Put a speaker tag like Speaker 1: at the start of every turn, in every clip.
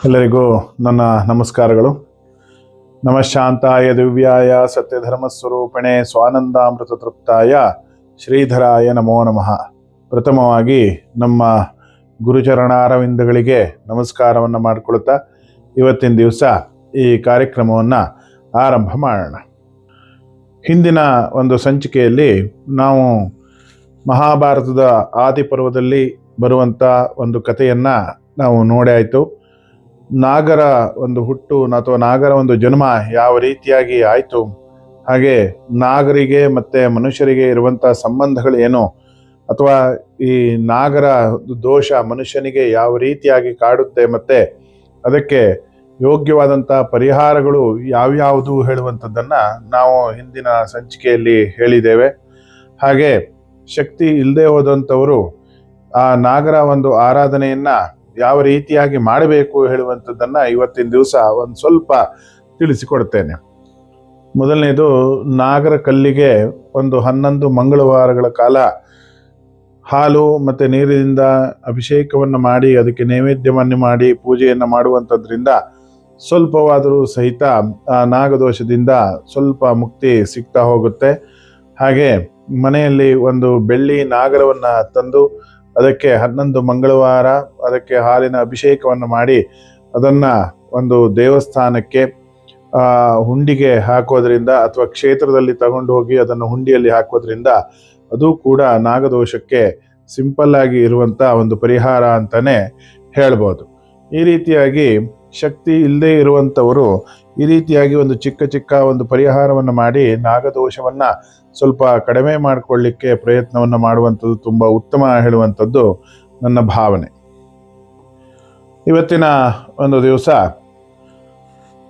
Speaker 1: ಎಲ್ಲರಿಗೂ ನನ್ನ ನಮಸ್ಕಾರಗಳು. ನಮಃಶಾಂತಾಯ ದಿವ್ಯಾಯ ಸತ್ಯಧರ್ಮಸ್ವರೂಪಿಣೆ ಸ್ವಾನಂದಾಮೃತ ತೃಪ್ತಾಯ ಶ್ರೀಧರಾಯ ನಮೋ ನಮಃ. ಪ್ರಥಮವಾಗಿ ನಮ್ಮ ಗುರುಚರಣಾರವಿಂದಗಳಿಗೆ ನಮಸ್ಕಾರವನ್ನು ಮಾಡಿಕೊಳ್ತಾ ಇವತ್ತಿನ ದಿವಸ ಈ ಕಾರ್ಯಕ್ರಮವನ್ನು ಆರಂಭ ಮಾಡೋಣ. ಹಿಂದಿನ ಒಂದು ಸಂಚಿಕೆಯಲ್ಲಿ ನಾವು ಮಹಾಭಾರತದ ಆದಿಪರ್ವದಲ್ಲಿ ಬರುವಂಥ ಒಂದು ಕಥೆಯನ್ನು ನಾವು ನೋಡಾಯಿತು. ನಾಗರ ಒಂದು ಹುಟ್ಟು ಅಥವಾ ನಾಗರ ಒಂದು ಜನ್ಮ ಯಾವ ರೀತಿಯಾಗಿ ಆಯಿತು, ಹಾಗೆ ನಾಗರಿಗೆ ಮತ್ತು ಮನುಷ್ಯರಿಗೆ ಇರುವಂಥ ಸಂಬಂಧಗಳೇನು, ಅಥವಾ ಈ ನಾಗರ ದೋಷ ಮನುಷ್ಯನಿಗೆ ಯಾವ ರೀತಿಯಾಗಿ ಕಾಡುತ್ತೆ ಮತ್ತು ಅದಕ್ಕೆ ಯೋಗ್ಯವಾದಂಥ ಪರಿಹಾರಗಳು ಯಾವ್ಯಾವುದು ಹೇಳುವಂಥದ್ದನ್ನು ನಾವು ಹಿಂದಿನ ಸಂಚಿಕೆಯಲ್ಲಿ ಹೇಳಿದ್ದೇವೆ. ಹಾಗೆ ಶಕ್ತಿ ಇಲ್ಲದೆ ಹೋದಂಥವರು ಆ ನಾಗರ ಒಂದು ಆರಾಧನೆಯನ್ನು ಯಾವ ರೀತಿಯಾಗಿ ಮಾಡಬೇಕು ಹೇಳುವಂಥದ್ದನ್ನು ಇವತ್ತಿನ ದಿವಸ ಒಂದು ಸ್ವಲ್ಪ ತಿಳಿಸಿಕೊಡ್ತೇನೆ. ಮೊದಲನೇದು, ನಾಗರ ಕಲ್ಲಿಗೆ ಒಂದು 11 ಮಂಗಳವಾರಗಳ ಕಾಲ ಹಾಲು ಮತ್ತು ನೀರಿನಿಂದ ಅಭಿಷೇಕವನ್ನು ಮಾಡಿ ಅದಕ್ಕೆ ನೈವೇದ್ಯವನ್ನು ಮಾಡಿ ಪೂಜೆಯನ್ನು ಮಾಡುವಂಥದ್ರಿಂದ ಸ್ವಲ್ಪವಾದರೂ ಸಹಿತ ಆ ನಾಗದೋಷದಿಂದ ಸ್ವಲ್ಪ ಮುಕ್ತಿ ಸಿಗ್ತಾ ಹೋಗುತ್ತೆ. ಹಾಗೆ ಮನೆಯಲ್ಲಿ ಒಂದು ಬೆಳ್ಳಿ ನಾಗರವನ್ನು ತಂದು ಅದಕ್ಕೆ 11 ಮಂಗಳವಾರ ಅದಕ್ಕೆ ಹಾಲಿನ ಅಭಿಷೇಕವನ್ನು ಮಾಡಿ ಅದನ್ನು ಒಂದು ದೇವಸ್ಥಾನಕ್ಕೆ ಹುಂಡಿಗೆ ಹಾಕೋದ್ರಿಂದ ಅಥವಾ ಕ್ಷೇತ್ರದಲ್ಲಿ ತಗೊಂಡು ಹೋಗಿ ಅದನ್ನು ಹುಂಡಿಯಲ್ಲಿ ಹಾಕೋದ್ರಿಂದ ಅದು ಕೂಡ ನಾಗದೋಷಕ್ಕೆ ಸಿಂಪಲ್ ಆಗಿ ಇರುವಂಥ ಒಂದು ಪರಿಹಾರ ಅಂತಲೇ ಹೇಳ್ಬೋದು. ಈ ರೀತಿಯಾಗಿ ಶಕ್ತಿ ಇಲ್ಲದೆ ಇರುವಂಥವರು ಈ ರೀತಿಯಾಗಿ ಒಂದು ಚಿಕ್ಕ ಚಿಕ್ಕ ಒಂದು ಪರಿಹಾರವನ್ನು ಮಾಡಿ ನಾಗದೋಷವನ್ನು ಸ್ವಲ್ಪ ಕಡಿಮೆ ಮಾಡಿಕೊಳ್ಳಿಕ್ಕೆ ಪ್ರಯತ್ನವನ್ನು ಮಾಡುವಂಥದ್ದು ತುಂಬ ಉತ್ತಮ ಹೇಳುವಂಥದ್ದು ನನ್ನ ಭಾವನೆ. ಇವತ್ತಿನ ಒಂದು ದಿವಸ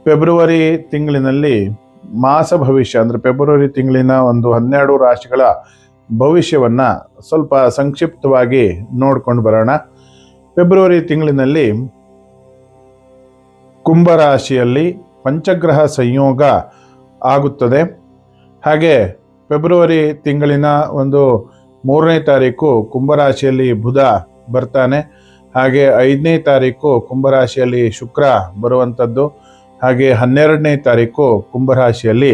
Speaker 1: ಫೆಬ್ರವರಿ ತಿಂಗಳಿನಲ್ಲಿ ಮಾಸ ಭವಿಷ್ಯ ಅಂದರೆ ಫೆಬ್ರವರಿ ತಿಂಗಳಿನ ಒಂದು 12 ರಾಶಿಗಳ ಭವಿಷ್ಯವನ್ನು ಸ್ವಲ್ಪ ಸಂಕ್ಷಿಪ್ತವಾಗಿ ನೋಡ್ಕೊಂಡು ಬರೋಣ. ಫೆಬ್ರವರಿ ತಿಂಗಳಿನಲ್ಲಿ ಕುಂಭರಾಶಿಯಲ್ಲಿ ಪಂಚಗ್ರಹ ಸಂಯೋಗ ಆಗುತ್ತದೆ. ಹಾಗೆ ಫೆಬ್ರವರಿ ತಿಂಗಳಿನ ಒಂದು 3ನೇ ತಾರೀಕು ಕುಂಭರಾಶಿಯಲ್ಲಿ ಬುಧ ಬರ್ತಾನೆ. ಹಾಗೆ 5ನೇ ತಾರೀಕು ಕುಂಭರಾಶಿಯಲ್ಲಿ ಶುಕ್ರ ಬರುವಂಥದ್ದು. ಹಾಗೆ 12ನೇ ತಾರೀಕು ಕುಂಭರಾಶಿಯಲ್ಲಿ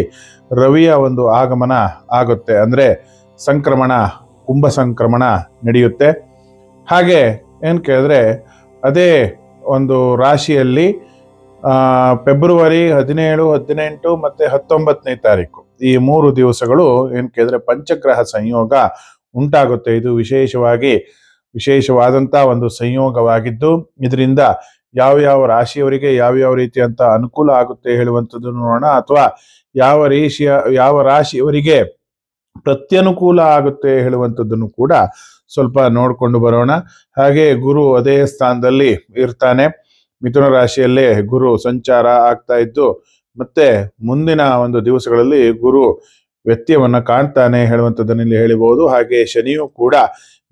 Speaker 1: ರವಿಯ ಒಂದು ಆಗಮನ ಆಗುತ್ತೆ, ಅಂದರೆ ಸಂಕ್ರಮಣ, ಕುಂಭ ಸಂಕ್ರಮಣ ನಡೆಯುತ್ತೆ. ಹಾಗೆ ಏನು ಕೇಳಿದ್ರೆ ಅದೇ ಒಂದು ರಾಶಿಯಲ್ಲಿ ಫೆಬ್ರವರಿ 17, 18 ಮತ್ತು 19ನೇ ತಾರೀಕು ಈ 3 ದಿವಸಗಳು ಏನು ಕೇಳಿದ್ರೆ ಪಂಚಗ್ರಹ ಸಂಯೋಗ ಉಂಟಾಗುತ್ತೆ. ಇದು ವಿಶೇಷವಾದಂಥ ಒಂದು ಸಂಯೋಗವಾಗಿದ್ದು ಇದರಿಂದ ಯಾವ ರಾಶಿಯವರಿಗೆ ಯಾವ ರೀತಿಯಂಥ ಅನುಕೂಲ ಆಗುತ್ತೆ ಹೇಳುವಂಥದ್ದನ್ನು ನೋಡೋಣ, ಅಥವಾ ಯಾವ ರಾಶಿಯವರಿಗೆ ಪ್ರತ್ಯನುಕೂಲ ಆಗುತ್ತೆ ಹೇಳುವಂಥದ್ದನ್ನು ಕೂಡ ಸ್ವಲ್ಪ ನೋಡಿಕೊಂಡು ಬರೋಣ. ಹಾಗೆ ಗುರು ಅದೇ ಸ್ಥಾನದಲ್ಲಿ ಇರ್ತಾನೆ. ಮಿಥುನ ರಾಶಿಯಲ್ಲೇ ಗುರು ಸಂಚಾರ ಆಗ್ತಾ ಇದ್ದು ಮತ್ತೆ ಮುಂದಿನ ಒಂದು ದಿವಸಗಳಲ್ಲಿ ಗುರು ವ್ಯತ್ಯವನ್ನು ಕಾಣ್ತಾನೆ ಹೇಳುವಂಥದ್ದನ್ನು ಇಲ್ಲಿ ಹೇಳಿಬಹುದು. ಹಾಗೆ ಶನಿಯು ಕೂಡ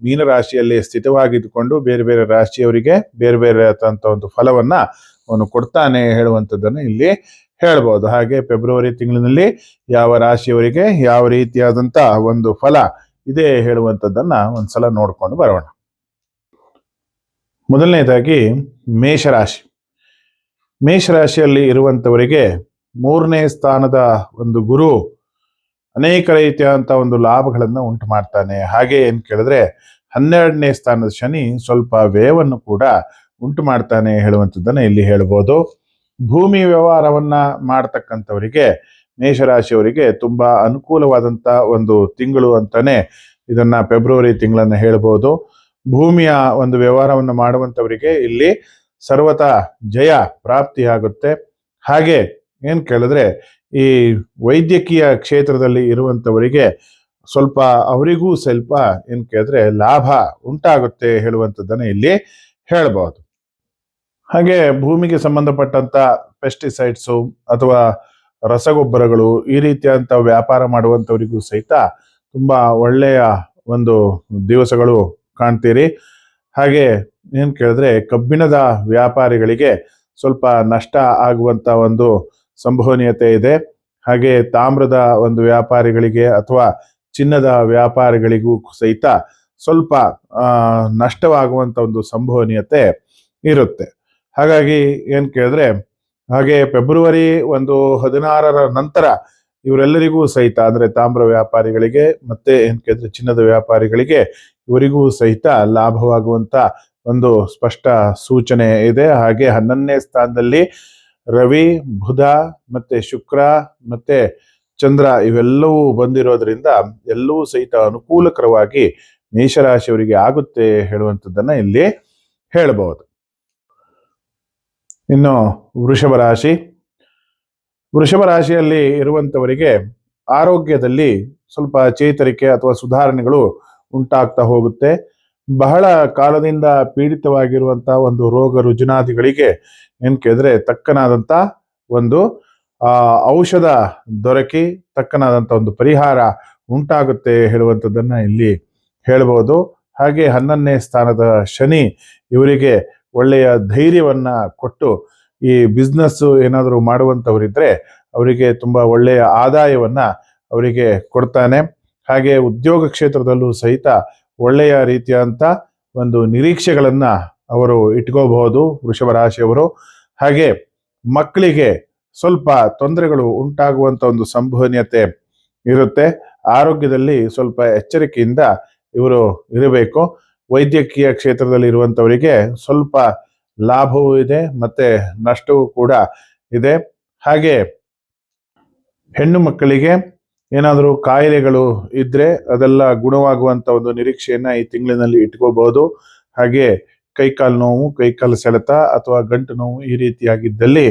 Speaker 1: ಮೀನರಾಶಿಯಲ್ಲಿ ಸ್ಥಿತವಾಗಿದ್ದುಕೊಂಡು ಬೇರೆ ಬೇರೆ ರಾಶಿಯವರಿಗೆ ಬೇರೆ ಬೇರೆ ಆದಂಥ ಒಂದು ಫಲವನ್ನು ಅವನು ಕೊಡ್ತಾನೆ ಹೇಳುವಂಥದ್ದನ್ನು ಇಲ್ಲಿ ಹೇಳ್ಬೋದು. ಹಾಗೆ ಫೆಬ್ರವರಿ ತಿಂಗಳಿನಲ್ಲಿ ಯಾವ ರಾಶಿಯವರಿಗೆ ಯಾವ ರೀತಿಯಾದಂಥ ಒಂದು ಫಲ ಇದೆ ಹೇಳುವಂಥದ್ದನ್ನು ಒಂದ್ಸಲ ನೋಡ್ಕೊಂಡು ಬರೋಣ. ಮೊದಲನೇದಾಗಿ ಮೇಷರಾಶಿಯಲ್ಲಿ ಇರುವಂಥವರಿಗೆ 3ನೇ ಸ್ಥಾನದ ಒಂದು ಗುರು ಅನೇಕ ರೀತಿಯಾದಂಥ ಒಂದು ಲಾಭಗಳನ್ನು ಉಂಟು ಮಾಡ್ತಾನೆ. ಹಾಗೆ ಏನು ಕೇಳಿದ್ರೆ 12ನೇ ಸ್ಥಾನದ ಶನಿ ಸ್ವಲ್ಪ ವ್ಯಯವನ್ನು ಕೂಡ ಉಂಟು ಮಾಡ್ತಾನೆ ಹೇಳುವಂಥದ್ದನ್ನು ಇಲ್ಲಿ ಹೇಳ್ಬೋದು. ಭೂಮಿ ವ್ಯವಹಾರವನ್ನ ಮಾಡ್ತಕ್ಕಂಥವರಿಗೆ ಮೇಷರಾಶಿಯವರಿಗೆ ತುಂಬಾ ಅನುಕೂಲವಾದಂಥ ಒಂದು ತಿಂಗಳು ಅಂತಾನೆ ಇದನ್ನ ಫೆಬ್ರವರಿ ತಿಂಗಳನ್ನು ಹೇಳ್ಬೋದು. ಭೂಮಿಯ ಒಂದು ವ್ಯವಹಾರವನ್ನು ಮಾಡುವಂಥವರಿಗೆ ಇಲ್ಲಿ ಸರ್ವತಾ ಜಯ ಪ್ರಾಪ್ತಿಯಾಗುತ್ತೆ. ಹಾಗೆ ಏನು ಕೇಳಿದ್ರೆ ಈ ವೈದ್ಯಕೀಯ ಕ್ಷೇತ್ರದಲ್ಲಿ ಇರುವಂಥವರಿಗೆ ಅವರಿಗೂ ಸ್ವಲ್ಪ ಏನು ಕೇಳಿದ್ರೆ ಲಾಭ ಉಂಟಾಗುತ್ತೆ ಹೇಳುವಂಥದ್ದನ್ನು ಇಲ್ಲಿ ಹೇಳ್ಬೋದು. ಹಾಗೆ ಭೂಮಿಗೆ ಸಂಬಂಧಪಟ್ಟಂತ ಪೆಸ್ಟಿಸೈಡ್ಸು ಅಥವಾ ರಸಗೊಬ್ಬರಗಳು ಈ ರೀತಿಯಾದಂಥ ವ್ಯಾಪಾರ ಮಾಡುವಂಥವರಿಗೂ ಸಹಿತ ತುಂಬಾ ಒಳ್ಳೆಯ ಒಂದು ದಿವಸಗಳು ಕಾಣ್ತೀರಿ. ಹಾಗೆ ಏನು ಕೇಳಿದ್ರೆ ಕಬ್ಬಿಣದ ವ್ಯಾಪಾರಿಗಳಿಗೆ ಸ್ವಲ್ಪ ನಷ್ಟ ಆಗುವಂತ ಒಂದು ಸಂಭವನೀಯತೆ ಇದೆ. ಹಾಗೆ ತಾಮ್ರದ ಒಂದು ವ್ಯಾಪಾರಿಗಳಿಗೆ ಅಥವಾ ಚಿನ್ನದ ವ್ಯಾಪಾರಿಗಳಿಗೂ ಸಹಿತ ಸ್ವಲ್ಪ ನಷ್ಟವಾಗುವಂತ ಒಂದು ಸಂಭವನೀಯತೆ ಇರುತ್ತೆ. ಹಾಗಾಗಿ ಏನ್ ಕೇಳಿದ್ರೆ, ಹಾಗೆ ಫೆಬ್ರವರಿ 16ರ ನಂತರ ಇವರೆಲ್ಲರಿಗೂ ಸಹಿತ ಅಂದ್ರೆ ತಾಮ್ರ ವ್ಯಾಪಾರಿಗಳಿಗೆ ಮತ್ತೆ ಏನ್ ಕೇಳಿದ್ರೆ ಚಿನ್ನದ ವ್ಯಾಪಾರಿಗಳಿಗೆ ಇವರಿಗೂ ಸಹಿತ ಲಾಭವಾಗುವಂತ ಒಂದು ಸ್ಪಷ್ಟ ಸೂಚನೆ ಇದೆ. ಹಾಗೆ 11ನೇ ಸ್ಥಾನದಲ್ಲಿ ರವಿ, ಬುಧ ಮತ್ತೆ ಶುಕ್ರ ಮತ್ತೆ ಚಂದ್ರ ಇವೆಲ್ಲವೂ ಬಂದಿರೋದ್ರಿಂದ ಎಲ್ಲವೂ ಸಹಿತ ಅನುಕೂಲಕರವಾಗಿ ಮೇಷರಾಶಿಯವರಿಗೆ ಆಗುತ್ತೆ ಹೇಳುವಂಥದ್ದನ್ನ ಇಲ್ಲಿ ಹೇಳಬಹುದು. ಇನ್ನು ವೃಷಭ ರಾಶಿ. ವೃಷಭ ರಾಶಿಯಲ್ಲಿ ಇರುವಂತವರಿಗೆ ಆರೋಗ್ಯದಲ್ಲಿ ಸ್ವಲ್ಪ ಚೇತರಿಕೆ ಅಥವಾ ಸುಧಾರಣೆಗಳು ಉಂಟಾಗ್ತಾ ಹೋಗುತ್ತೆ. ಬಹಳ ಕಾಲದಿಂದ ಪೀಡಿತವಾಗಿರುವಂತಹ ಒಂದು ರೋಗ ರುಜಿನಾದಿಗಳಿಗೆ ಏನ್ ಕೇಳಿದ್ರೆ ತಕ್ಕನಾದಂತ ಒಂದು ಔಷಧ ದೊರಕಿ ತಕ್ಕನಾದಂತ ಒಂದು ಪರಿಹಾರ ಉಂಟಾಗುತ್ತೆ ಹೇಳುವಂಥದ್ದನ್ನ ಇಲ್ಲಿ ಹೇಳ್ಬೋದು. ಹಾಗೆ 11ನೇ ಸ್ಥಾನದ ಶನಿ ಇವರಿಗೆ ಒಳ್ಳೆಯ ಧೈರ್ಯವನ್ನ ಕೊಟ್ಟು ಈ ಬಿಸ್ನೆಸ್ ಏನಾದರೂ ಮಾಡುವಂಥವರಿದ್ರೆ ಅವರಿಗೆ ತುಂಬಾ ಒಳ್ಳೆಯ ಆದಾಯವನ್ನ ಅವರಿಗೆ ಕೊಡ್ತಾನೆ. ಹಾಗೆ ಉದ್ಯೋಗ ಕ್ಷೇತ್ರದಲ್ಲೂ ಸಹಿತ ಒಳ್ಳೆಯ ರೀತಿಯಾದಂಥ ಒಂದು ನಿರೀಕ್ಷೆಗಳನ್ನ ಅವರು ಇಟ್ಕೋಬಹುದು ವೃಷಭ ರಾಶಿಯವರು. ಹಾಗೆ ಮಕ್ಕಳಿಗೆ ಸ್ವಲ್ಪ ತೊಂದರೆಗಳು ಉಂಟಾಗುವಂತ ಒಂದು ಸಂಭವನೀಯತೆ ಇರುತ್ತೆ. ಆರೋಗ್ಯದಲ್ಲಿ ಸ್ವಲ್ಪ ಎಚ್ಚರಿಕೆಯಿಂದ ಇವರು ಇರಬೇಕು. ವೈದ್ಯಕೀಯ ಕ್ಷೇತ್ರದಲ್ಲಿ ಇರುವಂತವರಿಗೆ ಸ್ವಲ್ಪ ಲಾಭವೂ ಇದೆ ಮತ್ತೆ ನಷ್ಟವೂ ಕೂಡ ಇದೆ. ಹಾಗೆ ಹೆಣ್ಣು ಮಕ್ಕಳಿಗೆ ಏನಾದರೂ ಕಾಯಿಲೆಗಳು ಇದ್ರೆ ಅದೆಲ್ಲ ಗುಣವಾಗುವಂತ ಒಂದು ನಿರೀಕ್ಷೆಯನ್ನ ಈ ತಿಂಗಳಿನಲ್ಲಿ ಇಟ್ಕೋಬಹುದು. ಹಾಗೆ ಕೈಕಾಲು ನೋವು, ಕೈಕಾಲು ಸೆಳೆತ ಅಥವಾ ಗಂಟು ನೋವು ಈ ರೀತಿಯಾಗಿದ್ದಲ್ಲಿ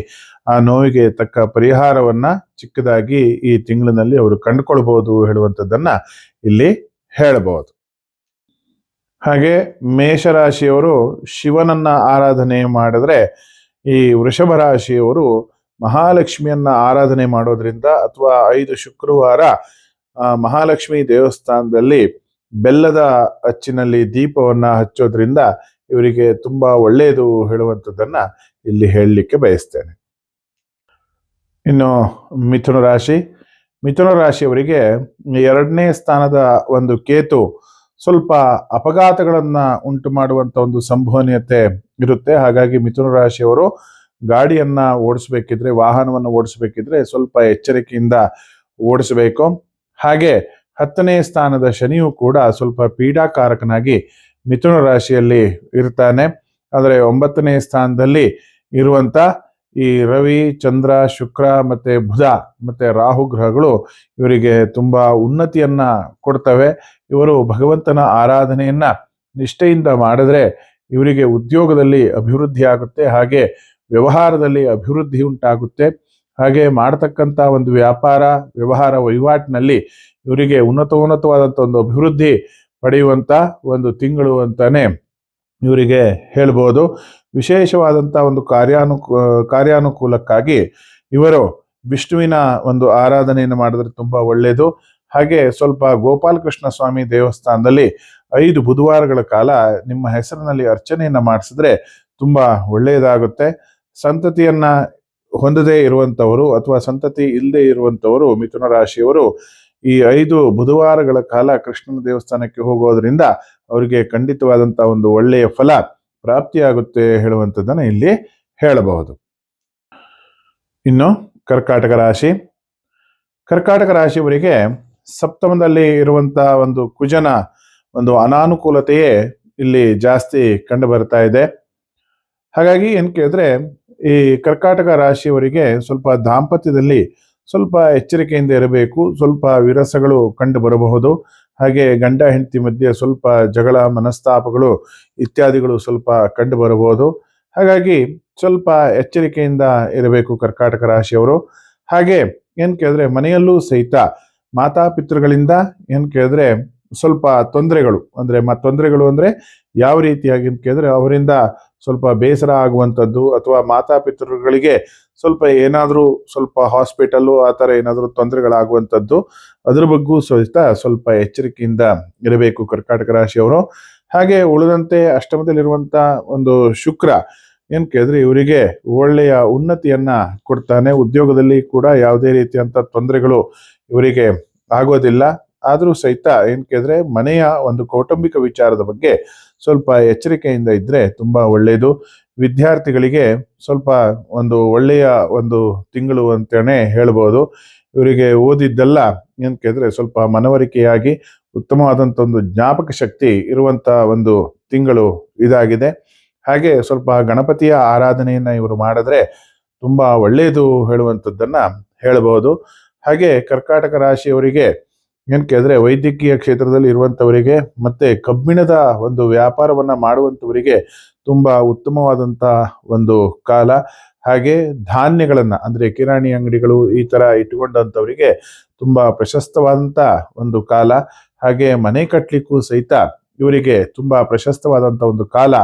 Speaker 1: ಆ ನೋವಿಗೆ ತಕ್ಕ ಪರಿಹಾರವನ್ನ ಚಿಕ್ಕದಾಗಿ ಈ ತಿಂಗಳಿನಲ್ಲಿ ಅವರು ಕಂಡುಕೊಳ್ಬಹುದು ಹೇಳುವಂಥದ್ದನ್ನ ಇಲ್ಲಿ ಹೇಳಬಹುದು. ಹಾಗೆ ಮೇಷರಾಶಿಯವರು ಶಿವನನ್ನ ಆರಾಧನೆ ಮಾಡಿದ್ರೆ ಈ ವೃಷಭ ರಾಶಿಯವರು ಮಹಾಲಕ್ಷ್ಮಿಯನ್ನ ಆರಾಧನೆ ಮಾಡೋದ್ರಿಂದ ಅಥವಾ 5 ಶುಕ್ರವಾರ ಮಹಾಲಕ್ಷ್ಮಿ ದೇವಸ್ಥಾನದಲ್ಲಿ ಬೆಲ್ಲದ ಅಚ್ಚಿನಲ್ಲಿ ದೀಪವನ್ನ ಹಚ್ಚೋದ್ರಿಂದ ಇವರಿಗೆ ತುಂಬಾ ಒಳ್ಳೆಯದು ಹೇಳುವಂಥದ್ದನ್ನ ಇಲ್ಲಿ ಹೇಳಲಿಕ್ಕೆ ಬಯಸ್ತೇನೆ. ಇನ್ನು ಮಿಥುನ ರಾಶಿ. ಮಿಥುನ ರಾಶಿಯವರಿಗೆ 2ನೇ ಸ್ಥಾನದ ಒಂದು ಕೇತು ಸ್ವಲ್ಪ ಅಪಘಾತಗಳನ್ನ ಉಂಟು ಮಾಡುವಂತ ಒಂದು ಸಂಭವನೀಯತೆ ಇರುತ್ತೆ. ಹಾಗಾಗಿ ಮಿಥುನ ರಾಶಿಯವರು ಗಾಡಿಯನ್ನ ಓಡಿಸ್ಬೇಕಿದ್ರೆ, ವಾಹನವನ್ನು ಓಡಿಸ್ಬೇಕಿದ್ರೆ ಸ್ವಲ್ಪ ಎಚ್ಚರಿಕೆಯಿಂದ ಓಡಿಸಬೇಕು. ಹಾಗೆ 10ನೇ ಸ್ಥಾನದ ಶನಿಯು ಕೂಡ ಸ್ವಲ್ಪ ಪೀಡಾಕಾರಕನಾಗಿ ಮಿಥುನ ರಾಶಿಯಲ್ಲಿ ಇರ್ತಾನೆ. ಆದರೆ 9ನೇ ಸ್ಥಾನದಲ್ಲಿ ಇರುವಂತ ಈ ರವಿ, ಚಂದ್ರ, ಶುಕ್ರ ಮತ್ತೆ ಬುಧ ಮತ್ತೆ ರಾಹು ಗ್ರಹಗಳು ಇವರಿಗೆ ತುಂಬಾ ಉನ್ನತಿಯನ್ನ ಕೊಡ್ತವೆ. ಇವರು ಭಗವಂತನ ಆರಾಧನೆಯನ್ನ ನಿಷ್ಠೆಯಿಂದ ಮಾಡಿದ್ರೆ ಇವರಿಗೆ ಉದ್ಯೋಗದಲ್ಲಿ ಅಭಿವೃದ್ಧಿ ಆಗುತ್ತೆ. ಹಾಗೆ ವ್ಯವಹಾರದಲ್ಲಿ ಅಭಿವೃದ್ಧಿ ಉಂಟಾಗುತ್ತೆ. ಹಾಗೆ ಮಾಡತಕ್ಕಂತ ಒಂದು ವ್ಯಾಪಾರ ವ್ಯವಹಾರ ವಹಿವಾಟಿನಲ್ಲಿ ಇವರಿಗೆ ಉನ್ನತವಾದಂಥ ಒಂದು ಅಭಿವೃದ್ಧಿ ಪಡೆಯುವಂತ ಒಂದು ತಿಂಗಳು ಅಂತಾನೆ ಇವರಿಗೆ ಹೇಳ್ಬೋದು. ವಿಶೇಷವಾದಂಥ ಒಂದು ಕಾರ್ಯಾನುಕೂಲಕ್ಕಾಗಿ ಇವರು ವಿಷ್ಣುವಿನ ಒಂದು ಆರಾಧನೆಯನ್ನು ಮಾಡಿದ್ರೆ ತುಂಬಾ ಒಳ್ಳೆಯದು. ಹಾಗೆ ಸ್ವಲ್ಪ ಗೋಪಾಲಕೃಷ್ಣ ಸ್ವಾಮಿ ದೇವಸ್ಥಾನದಲ್ಲಿ 5 ಬುಧವಾರಗಳ ಕಾಲ ನಿಮ್ಮ ಹೆಸರಿನಲ್ಲಿ ಅರ್ಚನೆಯನ್ನ ಮಾಡಿಸಿದ್ರೆ ತುಂಬಾ ಒಳ್ಳೆಯದಾಗುತ್ತೆ. ಸಂತತಿಯನ್ನ ಹೊಂದದೇ ಇರುವಂತವರು ಅಥವಾ ಸಂತತಿ ಇಲ್ಲದೆ ಇರುವಂತವರು ಮಿಥುನ ರಾಶಿಯವರು ಈ 5 ಬುಧವಾರಗಳ ಕಾಲ ಕೃಷ್ಣನ ದೇವಸ್ಥಾನಕ್ಕೆ ಹೋಗೋದ್ರಿಂದ ಅವರಿಗೆ ಖಂಡಿತವಾದಂತಹ ಒಂದು ಒಳ್ಳೆಯ ಫಲ ಪ್ರಾಪ್ತಿಯಾಗುತ್ತೆ ಹೇಳುವಂಥದ್ದನ್ನ ಇಲ್ಲಿ ಹೇಳಬಹುದು. ಇನ್ನು ಕರ್ಕಾಟಕ ರಾಶಿ. ಕರ್ಕಾಟಕ ರಾಶಿಯವರಿಗೆ ಸಪ್ತಮದಲ್ಲಿ ಇರುವಂತಹ ಒಂದು ಕುಜನ ಒಂದು ಅನಾನುಕೂಲತೆಯೇ ಇಲ್ಲಿ ಜಾಸ್ತಿ ಕಂಡು ಬರ್ತಾ ಇದೆ. ಹಾಗಾಗಿ ಏನ್ ಕೇಳಿದ್ರೆ ಈ ಕರ್ಕಾಟಕ ರಾಶಿಯವರಿಗೆ ಸ್ವಲ್ಪ ದಾಂಪತ್ಯದಲ್ಲಿ ಸ್ವಲ್ಪ ಎಚ್ಚರಿಕೆಯಿಂದ ಇರಬೇಕು. ಸ್ವಲ್ಪ ವಿರಸಗಳು ಕಂಡು ಬರಬಹುದು. ಹಾಗೆ ಗಂಡ ಹೆಂಡತಿ ಮಧ್ಯೆ ಸ್ವಲ್ಪ ಜಗಳ, ಮನಸ್ತಾಪಗಳು ಇತ್ಯಾದಿಗಳು ಸ್ವಲ್ಪ ಕಂಡು ಬರಬಹುದು. ಹಾಗಾಗಿ ಸ್ವಲ್ಪ ಎಚ್ಚರಿಕೆಯಿಂದ ಇರಬೇಕು ಕರ್ಕಾಟಕ ರಾಶಿಯವರು. ಹಾಗೆ ಏನ್ ಕೇಳಿದ್ರೆ ಮನೆಯಲ್ಲೂ ಸಹಿತ ಮಾತಾಪಿತೃಗಳಿಂದ ಏನ್ ಕೇಳಿದ್ರೆ ಸ್ವಲ್ಪ ತೊಂದರೆಗಳು ಅಂದ್ರೆ ಯಾವ ರೀತಿಯಾಗಿ ಅಂತ ಕೇಳಿದ್ರೆ ಅವರಿಂದ ಸ್ವಲ್ಪ ಬೇಸರ ಆಗುವಂಥದ್ದು ಅಥವಾ ಮಾತಾಪಿತೃಗಳಿಗೆ ಸ್ವಲ್ಪ ಏನಾದರೂ ಸ್ವಲ್ಪ ಹಾಸ್ಪಿಟಲ್ಲು ಆ ಥರ ಏನಾದರೂ ತೊಂದರೆಗಳಾಗುವಂಥದ್ದು ಅದ್ರ ಬಗ್ಗೂ ಸಹಿತ ಸ್ವಲ್ಪ ಎಚ್ಚರಿಕೆಯಿಂದ ಇರಬೇಕು ಕರ್ಕಾಟಕ ರಾಶಿಯವರು. ಹಾಗೆ ಉಳಿದಂತೆ ಅಷ್ಟಮದಲ್ಲಿರುವಂತ ಒಂದು ಶುಕ್ರ ಏನ್ ಕೇಳಿದ್ರೆ ಇವರಿಗೆ ಒಳ್ಳೆಯ ಉನ್ನತಿಯನ್ನ ಕೊಡ್ತಾನೆ. ಉದ್ಯೋಗದಲ್ಲಿ ಕೂಡ ಯಾವುದೇ ರೀತಿಯಂತ ತೊಂದರೆಗಳು ಇವರಿಗೆ ಆಗೋದಿಲ್ಲ. ಆದರೂ ಸಹಿತ ಏನ್ ಕೇಳಿದ್ರೆ ಮನೆಯ ಒಂದು ಕೌಟುಂಬಿಕ ವಿಚಾರದ ಬಗ್ಗೆ ಸ್ವಲ್ಪ ಎಚ್ಚರಿಕೆಯಿಂದ ಇದ್ರೆ ತುಂಬಾ ಒಳ್ಳೆಯದು. ವಿದ್ಯಾರ್ಥಿಗಳಿಗೆ ಸ್ವಲ್ಪ ಒಂದು ಒಳ್ಳೆಯ ಒಂದು ತಿಂಗಳು ಅಂತಾನೆ ಹೇಳ್ಬೋದು. ಇವರಿಗೆ ಓದಿದ್ದೆಲ್ಲ ಏನ್ ಕೇಳಿದ್ರೆ ಸ್ವಲ್ಪ ಮನವರಿಕೆಯಾಗಿ ಉತ್ತಮವಾದಂಥ ಒಂದು ಜ್ಞಾಪಕ ಶಕ್ತಿ ಇರುವಂತ ಒಂದು ತಿಂಗಳು ಇದಾಗಿದೆ. ಹಾಗೆ ಸ್ವಲ್ಪ ಗಣಪತಿಯ ಆರಾಧನೆಯನ್ನ ಇವರು ಮಾಡಿದ್ರೆ ತುಂಬಾ ಒಳ್ಳೆಯದು ಹೇಳುವಂಥದ್ದನ್ನ ಹೇಳ್ಬೋದು. ಹಾಗೆ ಕರ್ಕಾಟಕ ರಾಶಿಯವರಿಗೆ ಏನ್ ಕೇಳಿದ್ರೆ ವೈದ್ಯಕೀಯ ಕ್ಷೇತ್ರದಲ್ಲಿ ಇರುವಂತವರಿಗೆ ಮತ್ತೆ ಕಬ್ಬಿಣದ ಒಂದು ವ್ಯಾಪಾರವನ್ನ ಮಾಡುವಂತವರಿಗೆ ತುಂಬಾ ಉತ್ತಮವಾದಂತ ಒಂದು ಕಾಲ. ಹಾಗೆ ಧಾನ್ಯಗಳನ್ನ ಅಂದ್ರೆ ಕಿರಾಣಿ ಅಂಗಡಿಗಳು ಈ ತರ ಇಟ್ಟುಕೊಂಡಂತವರಿಗೆ ತುಂಬಾ ಪ್ರಶಸ್ತವಾದಂತ ಒಂದು ಕಾಲ. ಹಾಗೆ ಮನೆ ಕಟ್ಟಲಿಕ್ಕೂ ಸಹಿತ ಇವರಿಗೆ ತುಂಬಾ ಪ್ರಶಸ್ತವಾದಂತ ಒಂದು ಕಾಲ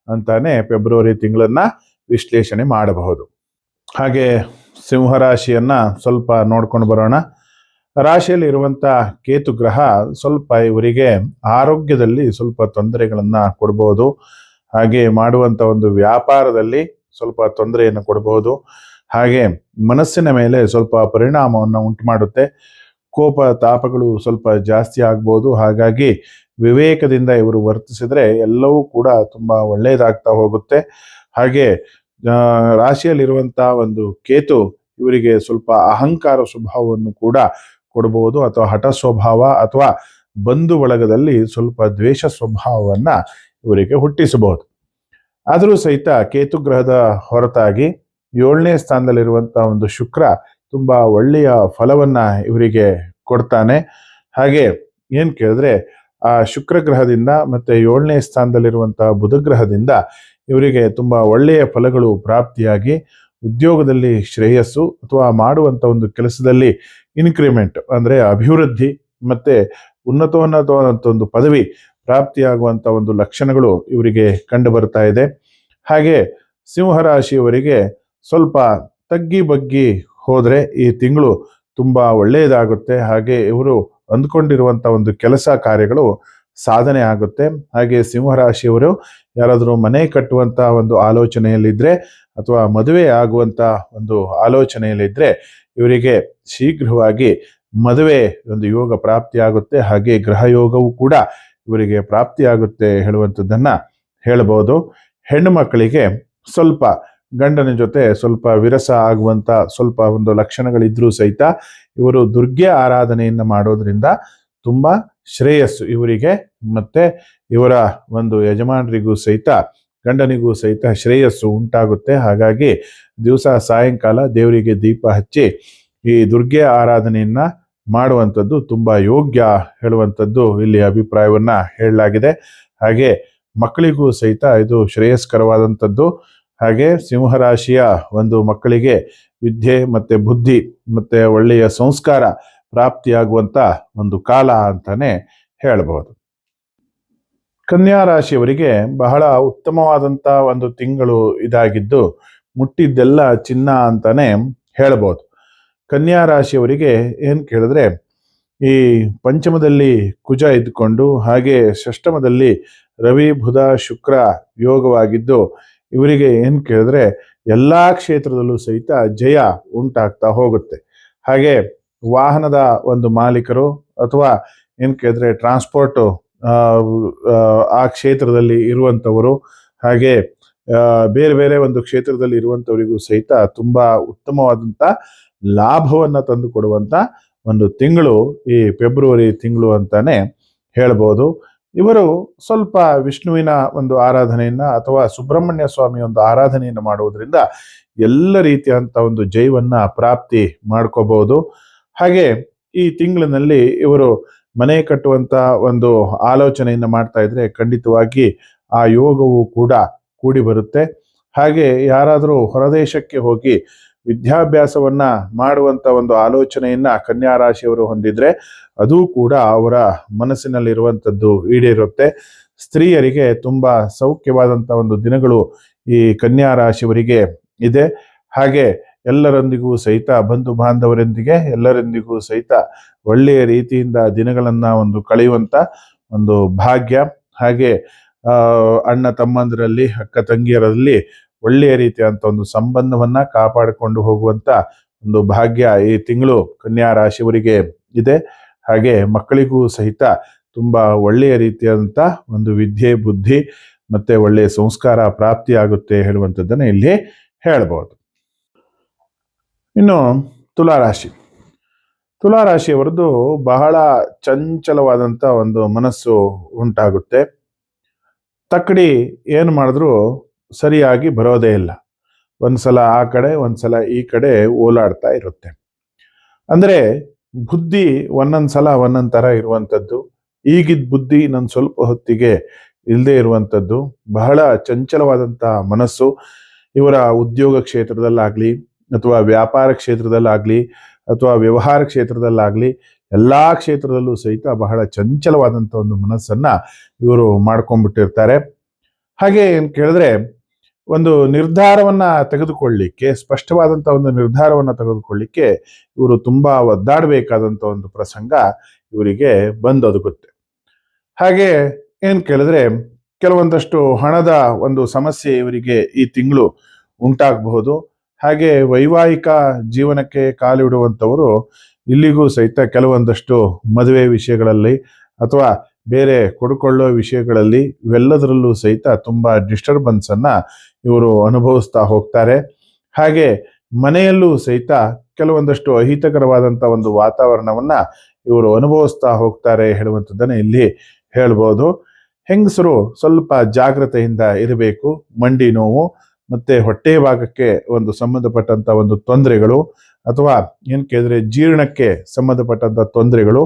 Speaker 1: ಅಂತಾನೆ ಫೆಬ್ರವರಿ ತಿಂಗಳನ್ನ ವಿಶ್ಲೇಷಣೆ ಮಾಡಬಹುದು. ಹಾಗೆ ಸಿಂಹರಾಶಿಯನ್ನ ಸ್ವಲ್ಪ ನೋಡ್ಕೊಂಡು ಬರೋಣ. ರಾಶಿಯಲ್ಲಿ ಇರುವಂತ ಕೇತು ಗ್ರಹ ಸ್ವಲ್ಪ ಇವರಿಗೆ ಆರೋಗ್ಯದಲ್ಲಿ ಸ್ವಲ್ಪ ತೊಂದರೆಗಳನ್ನ ಕೊಡಬಹುದು. ಹಾಗೆ ಮಾಡುವಂತ ಒಂದು ವ್ಯಾಪಾರದಲ್ಲಿ ಸ್ವಲ್ಪ ತೊಂದರೆಯನ್ನು ಕೊಡಬಹುದು. ಹಾಗೆ ಮನಸ್ಸಿನ ಮೇಲೆ ಸ್ವಲ್ಪ ಪರಿಣಾಮವನ್ನು ಉಂಟು ಮಾಡುತ್ತೆ. ಕೋಪ ತಾಪಗಳು ಸ್ವಲ್ಪ ಜಾಸ್ತಿ ಆಗ್ಬೋದು. ಹಾಗಾಗಿ ವಿವೇಕದಿಂದ ಇವರು ವರ್ತಿಸಿದ್ರೆ ಎಲ್ಲವೂ ಕೂಡ ತುಂಬಾ ಒಳ್ಳೆಯದಾಗ್ತಾ ಹೋಗುತ್ತೆ. ಹಾಗೆ ರಾಶಿಯಲ್ಲಿರುವಂತಹ ಒಂದು ಕೇತು ಇವರಿಗೆ ಸ್ವಲ್ಪ ಅಹಂಕಾರ ಸ್ವಭಾವವನ್ನು ಕೂಡ ಕೊಡಬಹುದು, ಅಥವಾ ಹಠ ಸ್ವಭಾವ ಅಥವಾ ಬಂಧು ಬಳಗದಲ್ಲಿ ಸ್ವಲ್ಪ ದ್ವೇಷ ಸ್ವಭಾವವನ್ನ ಇವರಿಗೆ ಹುಟ್ಟಿಸಬಹುದು. ಆದರೂ ಸಹಿತ ಕೇತು ಗ್ರಹದ ಹೊರತಾಗಿ 7ನೇ ಸ್ಥಾನದಲ್ಲಿರುವಂತಹ ಒಂದು ಶುಕ್ರ ತುಂಬಾ ಒಳ್ಳೆಯ ಫಲವನ್ನ ಇವರಿಗೆ ಕೊಡ್ತಾನೆ. ಹಾಗೆ ಏನ್ ಕೇಳಿದ್ರೆ ಆ ಶುಕ್ರ ಗ್ರಹದಿಂದ ಮತ್ತೆ 7ನೇ ಸ್ಥಾನದಲ್ಲಿರುವಂತಹ ಬುಧ ಗ್ರಹದಿಂದ ಇವರಿಗೆ ತುಂಬಾ ಒಳ್ಳೆಯ ಫಲಗಳು ಪ್ರಾಪ್ತಿಯಾಗಿ ಉದ್ಯೋಗದಲ್ಲಿ ಶ್ರೇಯಸ್ಸು ಅಥವಾ ಮಾಡುವಂತ ಒಂದು ಕೆಲಸದಲ್ಲಿ ಇನ್ಕ್ರಿಮೆಂಟ್ ಅಂದ್ರೆ ಅಭಿವೃದ್ಧಿ ಮತ್ತೆ ಉನ್ನತವಾದಂಥ ಒಂದು ಪದವಿ ಪ್ರಾಪ್ತಿಯಾಗುವಂತ ಒಂದು ಲಕ್ಷಣಗಳು ಇವರಿಗೆ ಕಂಡು ಬರ್ತಾ ಇದೆ. ಹಾಗೆ ಸಿಂಹರಾಶಿಯವರಿಗೆ ಸ್ವಲ್ಪ ತಗ್ಗಿ ಬಗ್ಗಿ ಹೋದ್ರೆ ಈ ತಿಂಗಳು ತುಂಬಾ ಒಳ್ಳೆಯದಾಗುತ್ತೆ. ಹಾಗೆ ಇವರು ಅಂದ್ಕೊಂಡಿರುವಂತ ಒಂದು ಕೆಲಸ ಕಾರ್ಯಗಳು ಸಾಧನೆ ಆಗುತ್ತೆ. ಹಾಗೆ ಸಿಂಹರಾಶಿಯವರು ಯಾರಾದರೂ ಮನೆ ಕಟ್ಟುವಂತ ಒಂದು ಆಲೋಚನೆಯಲ್ಲಿದ್ರೆ ಅಥವಾ ಮದುವೆ ಆಗುವಂತ ಒಂದು ಆಲೋಚನೆಯಲ್ಲಿದ್ರೆ ಇವರಿಗೆ ಶೀಘ್ರವಾಗಿ ಮದುವೆ ಒಂದು ಯೋಗ ಪ್ರಾಪ್ತಿಯಾಗುತ್ತೆ. ಹಾಗೆ ಗ್ರಹ ಯೋಗವೂ ಕೂಡ ಇವರಿಗೆ ಪ್ರಾಪ್ತಿಯಾಗುತ್ತೆ ಹೇಳುವಂಥದ್ದನ್ನ ಹೇಳ್ಬೋದು. ಹೆಣ್ಣು ಮಕ್ಕಳಿಗೆ ಸ್ವಲ್ಪ ಗಂಡನ ಜೊತೆ ಸ್ವಲ್ಪ ವಿರಸ ಆಗುವಂತ ಸ್ವಲ್ಪ ಒಂದು ಲಕ್ಷಣಗಳಿದ್ರೂ ಸಹಿತ ಇವರು ದುರ್ಗೆ ಆರಾಧನೆಯನ್ನ ಮಾಡೋದ್ರಿಂದ ತುಂಬಾ ಶ್ರೇಯಸ್ಸು ಇವರಿಗೆ ಮತ್ತೆ ಇವರ ಒಂದು ಯಜಮಾನರಿಗೂ ಸಹಿತ ಗಂಡನಿಗೂ ಸಹಿತ ಶ್ರೇಯಸ್ಸು ಉಂಟಾಗುತ್ತೆ. ಹಾಗಾಗಿ ದಿವಸ ಸಾಯಂಕಾಲ ದೇವರಿಗೆ ದೀಪ ಹಚ್ಚಿ ಈ ದುರ್ಗೆ ಆರಾಧನೆಯನ್ನ ಮಾಡುವಂಥದ್ದು ತುಂಬಾ ಯೋಗ್ಯ ಹೇಳುವಂಥದ್ದು ಇಲ್ಲಿ ಅಭಿಪ್ರಾಯವನ್ನ ಹೇಳಲಾಗಿದೆ. ಹಾಗೆ ಮಕ್ಕಳಿಗೂ ಸಹಿತ ಇದು ಶ್ರೇಯಸ್ಕರವಾದಂಥದ್ದು. ಹಾಗೆ ಸಿಂಹರಾಶಿಯ ಒಂದು ಮಕ್ಕಳಿಗೆ ವಿದ್ಯೆ ಮತ್ತೆ ಬುದ್ಧಿ ಮತ್ತೆ ಒಳ್ಳೆಯ ಸಂಸ್ಕಾರ ಪ್ರಾಪ್ತಿಯಾಗುವಂತ ಒಂದು ಕಾಲ ಅಂತಾನೆ ಹೇಳಬಹುದು. ಕನ್ಯಾ ರಾಶಿಯವರಿಗೆ ಬಹಳ ಉತ್ತಮವಾದಂತ ಒಂದು ತಿಂಗಳು ಇದಾಗಿದ್ದು ಮುಟ್ಟಿದ್ದೆಲ್ಲ ಚಿನ್ನ ಅಂತಾನೆ ಹೇಳ್ಬೋದು. ಕನ್ಯಾ ರಾಶಿಯವರಿಗೆ ಏನ್ ಕೇಳಿದ್ರೆ ಈ ಪಂಚಮದಲ್ಲಿ ಕುಜ ಇದ್ಕೊಂಡು ಹಾಗೆ ಷಷ್ಠಮದಲ್ಲಿ ರವಿ ಬುಧ ಶುಕ್ರ ಯೋಗವಾಗಿದ್ದು ಇವರಿಗೆ ಏನ್ ಕೇಳಿದ್ರೆ ಎಲ್ಲಾ ಕ್ಷೇತ್ರದಲ್ಲೂ ಸಹಿತ ಜಯ ಉಂಟಾಗ್ತಾ ಹೋಗುತ್ತೆ. ಹಾಗೆ ವಾಹನದ ಒಂದು ಮಾಲೀಕರು ಅಥವಾ ಏನ್ ಕೇಳಿದ್ರೆ ಟ್ರಾನ್ಸ್ಪೋರ್ಟ್ ಆ ಕ್ಷೇತ್ರದಲ್ಲಿ ಇರುವಂತವರು ಹಾಗೆ ಬೇರೆ ಬೇರೆ ಒಂದು ಕ್ಷೇತ್ರದಲ್ಲಿ ಇರುವಂತವರಿಗೂ ಸಹಿತ ತುಂಬಾ ಉತ್ತಮವಾದಂತ ಲಾಭವನ್ನ ತಂದು ಕೊಡುವಂತ ಒಂದು ತಿಂಗಳು ಈ ಫೆಬ್ರವರಿ ತಿಂಗಳು ಅಂತಾನೆ ಹೇಳ್ಬೋದು. ಇವರು ಸ್ವಲ್ಪ ವಿಷ್ಣುವಿನ ಒಂದು ಆರಾಧನೆಯನ್ನ ಅಥವಾ ಸುಬ್ರಹ್ಮಣ್ಯ ಸ್ವಾಮಿ ಒಂದು ಆರಾಧನೆಯನ್ನ ಮಾಡುವುದರಿಂದ ಎಲ್ಲ ರೀತಿಯಂತ ಒಂದು ಜಯವನ್ನ ಪ್ರಾಪ್ತಿ ಮಾಡ್ಕೋಬಹುದು. ಹಾಗೆ ಈ ತಿಂಗಳಿನಲ್ಲಿ ಇವರು ಮನೆ ಕಟ್ಟುವಂತ ಒಂದು ಆಲೋಚನೆಯನ್ನ ಮಾಡ್ತಾ ಇದ್ರೆ ಖಂಡಿತವಾಗಿ ಆ ಯೋಗವು ಕೂಡ ಕೂಡಿ ಬರುತ್ತೆ. ಹಾಗೆ ಯಾರಾದರೂ ಹೊರದೇಶಕ್ಕೆ ಹೋಗಿ ವಿದ್ಯಾಭ್ಯಾಸವನ್ನ ಮಾಡುವಂತ ಒಂದು ಆಲೋಚನೆಯನ್ನ ಕನ್ಯಾ ರಾಶಿಯವರು ಹೊಂದಿದ್ರೆ ಅದು ಕೂಡ ಅವರ ಮನಸ್ಸಿನಲ್ಲಿರುವಂಥದ್ದು ಈಡೇರುತ್ತೆ. ಸ್ತ್ರೀಯರಿಗೆ ತುಂಬಾ ಸೌಖ್ಯವಾದಂತ ಒಂದು ದಿನಗಳು ಈ ಕನ್ಯಾ ರಾಶಿಯವರಿಗೆ ಇದೆ. ಹಾಗೆ ಎಲ್ಲರೊಂದಿಗೂ ಸಹಿತ ಬಂಧು ಬಾಂಧವರೊಂದಿಗೆ ಎಲ್ಲರೊಂದಿಗೂ ಸಹಿತ ಒಳ್ಳೆಯ ರೀತಿಯಿಂದ ದಿನಗಳನ್ನ ಒಂದು ಕಳೆಯುವಂತ ಒಂದು ಭಾಗ್ಯ. ಹಾಗೆ ಅಣ್ಣ ತಮ್ಮಂದಿರಲ್ಲಿ ಅಕ್ಕ ತಂಗಿಯರಲ್ಲಿ ಒಳ್ಳೆಯ ರೀತಿಯಂತ ಒಂದು ಸಂಬಂಧವನ್ನ ಕಾಪಾಡಿಕೊಂಡು ಹೋಗುವಂತ ಒಂದು ಭಾಗ್ಯ ಈ ತಿಂಗಳು ಕನ್ಯಾ ರಾಶಿಯವರಿಗೆ ಇದೆ. ಹಾಗೆ ಮಕ್ಕಳಿಗೂ ಸಹಿತ ತುಂಬಾ ಒಳ್ಳೆಯ ರೀತಿಯಾದಂತ ಒಂದು ವಿದ್ಯೆ ಬುದ್ಧಿ ಮತ್ತೆ ಒಳ್ಳೆಯ ಸಂಸ್ಕಾರ ಪ್ರಾಪ್ತಿಯಾಗುತ್ತೆ ಹೇಳುವಂಥದ್ದನ್ನು ಇಲ್ಲಿ ಹೇಳ್ಬೋದು. ಇನ್ನು ತುಲಾರಾಶಿ. ತುಲಾರಾಶಿಯವರದ್ದು ಬಹಳ ಚಂಚಲವಾದಂಥ ಒಂದು ಮನಸ್ಸು ಉಂಟಾಗುತ್ತೆ. ತಕ್ಕಡಿ ಏನು ಮಾಡಿದ್ರೂ ಸರಿಯಾಗಿ ಬರೋದೇ ಇಲ್ಲ. ಒಂದ್ಸಲ ಆ ಕಡೆ ಒಂದ್ಸಲ ಈ ಕಡೆ ಓಲಾಡ್ತಾ ಇರುತ್ತೆ. ಅಂದ್ರೆ ಬುದ್ಧಿ ಒಂದೊಂದ್ಸಲ ಒಂದೊಂದ್ ತರ ಇರುವಂಥದ್ದು. ಈಗಿದ್ದ ಬುದ್ಧಿ ಇನ್ನೊಂದು ಸ್ವಲ್ಪ ಹೊತ್ತಿಗೆ ಇಲ್ಲದೆ ಇರುವಂಥದ್ದು. ಬಹಳ ಚಂಚಲವಾದಂಥ ಮನಸ್ಸು. ಇವರ ಉದ್ಯೋಗ ಕ್ಷೇತ್ರದಲ್ಲಾಗ್ಲಿ ಅಥವಾ ವ್ಯಾಪಾರ ಕ್ಷೇತ್ರದಲ್ಲಾಗ್ಲಿ ಅಥವಾ ವ್ಯವಹಾರ ಕ್ಷೇತ್ರದಲ್ಲಾಗ್ಲಿ ಎಲ್ಲಾ ಕ್ಷೇತ್ರದಲ್ಲೂ ಸಹಿತ ಬಹಳ ಚಂಚಲವಾದಂಥ ಒಂದು ಮನಸ್ಸನ್ನ ಇವರು ಮಾಡ್ಕೊಂಡ್ಬಿಟ್ಟಿರ್ತಾರೆ. ಹಾಗೆ ಏನ್ ಕೇಳಿದ್ರೆ ಒಂದು ನಿರ್ಧಾರವನ್ನ ತೆಗೆದುಕೊಳ್ಳಿಕ್ಕೆ, ಸ್ಪಷ್ಟವಾದಂಥ ಒಂದು ನಿರ್ಧಾರವನ್ನ ತೆಗೆದುಕೊಳ್ಳಿಕ್ಕೆ ಇವರು ತುಂಬಾ ಒದ್ದಾಡಬೇಕಾದಂಥ ಒಂದು ಪ್ರಸಂಗ ಇವರಿಗೆ ಬಂದೊದಗುತ್ತೆ. ಹಾಗೆ ಏನ್ ಕೇಳಿದ್ರೆ ಕೆಲವೊಂದಷ್ಟು ಹಣದ ಒಂದು ಸಮಸ್ಯೆ ಇವರಿಗೆ ಈ ತಿಂಗಳು ಉಂಟಾಗಬಹುದು. ಹಾಗೆ ವೈವಾಹಿಕ ಜೀವನಕ್ಕೆ ಕಾಲಿಡುವಂಥವರು ಇಲ್ಲಿಗೂ ಸಹಿತ ಕೆಲವೊಂದಷ್ಟು ಮದುವೆ ವಿಷಯಗಳಲ್ಲಿ ಅಥವಾ ಬೇರೆ ಕೊಡುಕೊಳ್ಳೋ ವಿಷಯಗಳಲ್ಲಿ ಇವೆಲ್ಲದರಲ್ಲೂ ಸಹಿತ ತುಂಬಾ ಡಿಸ್ಟರ್ಬೆನ್ಸ್ ಅನ್ನ ಇವರು ಅನುಭವಿಸ್ತಾ ಹೋಗ್ತಾರೆ. ಹಾಗೆ ಮನೆಯಲ್ಲೂ ಸಹಿತ ಕೆಲವೊಂದಷ್ಟು ಅಹಿತಕರವಾದಂಥ ಒಂದು ವಾತಾವರಣವನ್ನ ಇವರು ಅನುಭವಿಸ್ತಾ ಹೋಗ್ತಾರೆ ಹೇಳುವಂಥದ್ದನ್ನ ಇಲ್ಲಿ ಹೇಳ್ಬೋದು. ಹೆಂಗಸರು ಸ್ವಲ್ಪ ಜಾಗ್ರತೆಯಿಂದ ಇರಬೇಕು. ಮಂಡಿ ನೋವು ಮತ್ತೆ ಹೊಟ್ಟೆ ಭಾಗಕ್ಕೆ ಒಂದು ಸಂಬಂಧಪಟ್ಟಂತ ಒಂದು ತೊಂದರೆಗಳು ಅಥವಾ ಏನ್ ಕೇಳಿದ್ರೆ ಜೀರ್ಣಕ್ಕೆ ಸಂಬಂಧಪಟ್ಟಂತ ತೊಂದರೆಗಳು,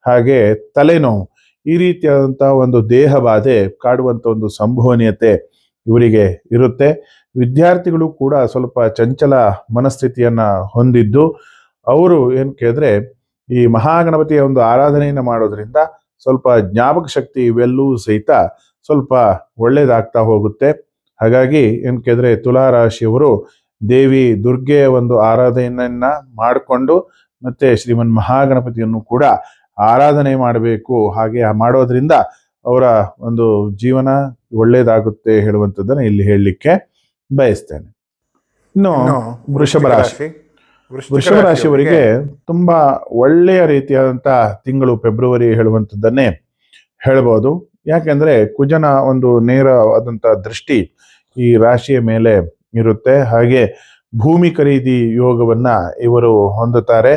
Speaker 1: ಹಾಗೆ ತಲೆನೋವು, ಈ ರೀತಿಯಾದಂಥ ಒಂದು ದೇಹ ಬಾಧೆ ಕಾಡುವಂಥ ಒಂದು ಸಂಭವನೀಯತೆ ಇವರಿಗೆ ಇರುತ್ತೆ. ವಿದ್ಯಾರ್ಥಿಗಳು ಕೂಡ ಸ್ವಲ್ಪ ಚಂಚಲ ಮನಸ್ಥಿತಿಯನ್ನ ಹೊಂದಿದ್ದು ಅವರು ಏನ್ ಕೇಳಿದ್ರೆ ಈ ಮಹಾಗಣಪತಿಯ ಒಂದು ಆರಾಧನೆಯನ್ನು ಮಾಡೋದ್ರಿಂದ ಸ್ವಲ್ಪ ಜ್ಞಾಪಕ ಶಕ್ತಿ ಇವೆಲ್ಲವೂ ಸಹಿತ ಸ್ವಲ್ಪ ಒಳ್ಳೇದಾಗ್ತಾ ಹೋಗುತ್ತೆ. ಹಾಗಾಗಿ ಏನ್ ಕೇಳಿದ್ರೆ ತುಲಾರಾಶಿಯವರು ದೇವಿ ದುರ್ಗೆಯ ಒಂದು ಆರಾಧನೆಯನ್ನ ಮಾಡಿಕೊಂಡು ಮತ್ತೆ ಶ್ರೀಮನ್ ಮಹಾಗಣಪತಿಯನ್ನು ಕೂಡ ಆರಾಧನೆ ಮಾಡಬೇಕು. ಹಾಗೆ ಮಾಡೋದ್ರಿಂದ ಅವರ ಒಂದು ಜೀವನ ಒಳ್ಳೇದಾಗುತ್ತೆ ಹೇಳುವಂಥದ್ದನ್ನ ಇಲ್ಲಿ ಹೇಳಲಿಕ್ಕೆ ಬಯಸ್ತೇನೆ. ಇನ್ನು ವೃಷಭ ರಾಶಿ. ವೃಷಭ ರಾಶಿಯವರಿಗೆ ತುಂಬಾ ಒಳ್ಳೆಯ ರೀತಿಯಾದಂಥ ತಿಂಗಳು ಫೆಬ್ರವರಿ ಹೇಳುವಂಥದ್ದನ್ನೇ ಹೇಳ್ಬೋದು. ಯಾಕೆಂದ್ರೆ ಕುಜನ ಒಂದು ನೇರವಾದಂಥ ದೃಷ್ಟಿ ಈ ರಾಶಿಯ ಮೇಲೆ ಇರುತ್ತೆ. ಹಾಗೆ ಭೂಮಿ ಖರೀದಿ ಯೋಗವನ್ನ ಇವರು ಹೊಂದುತ್ತಾರೆ.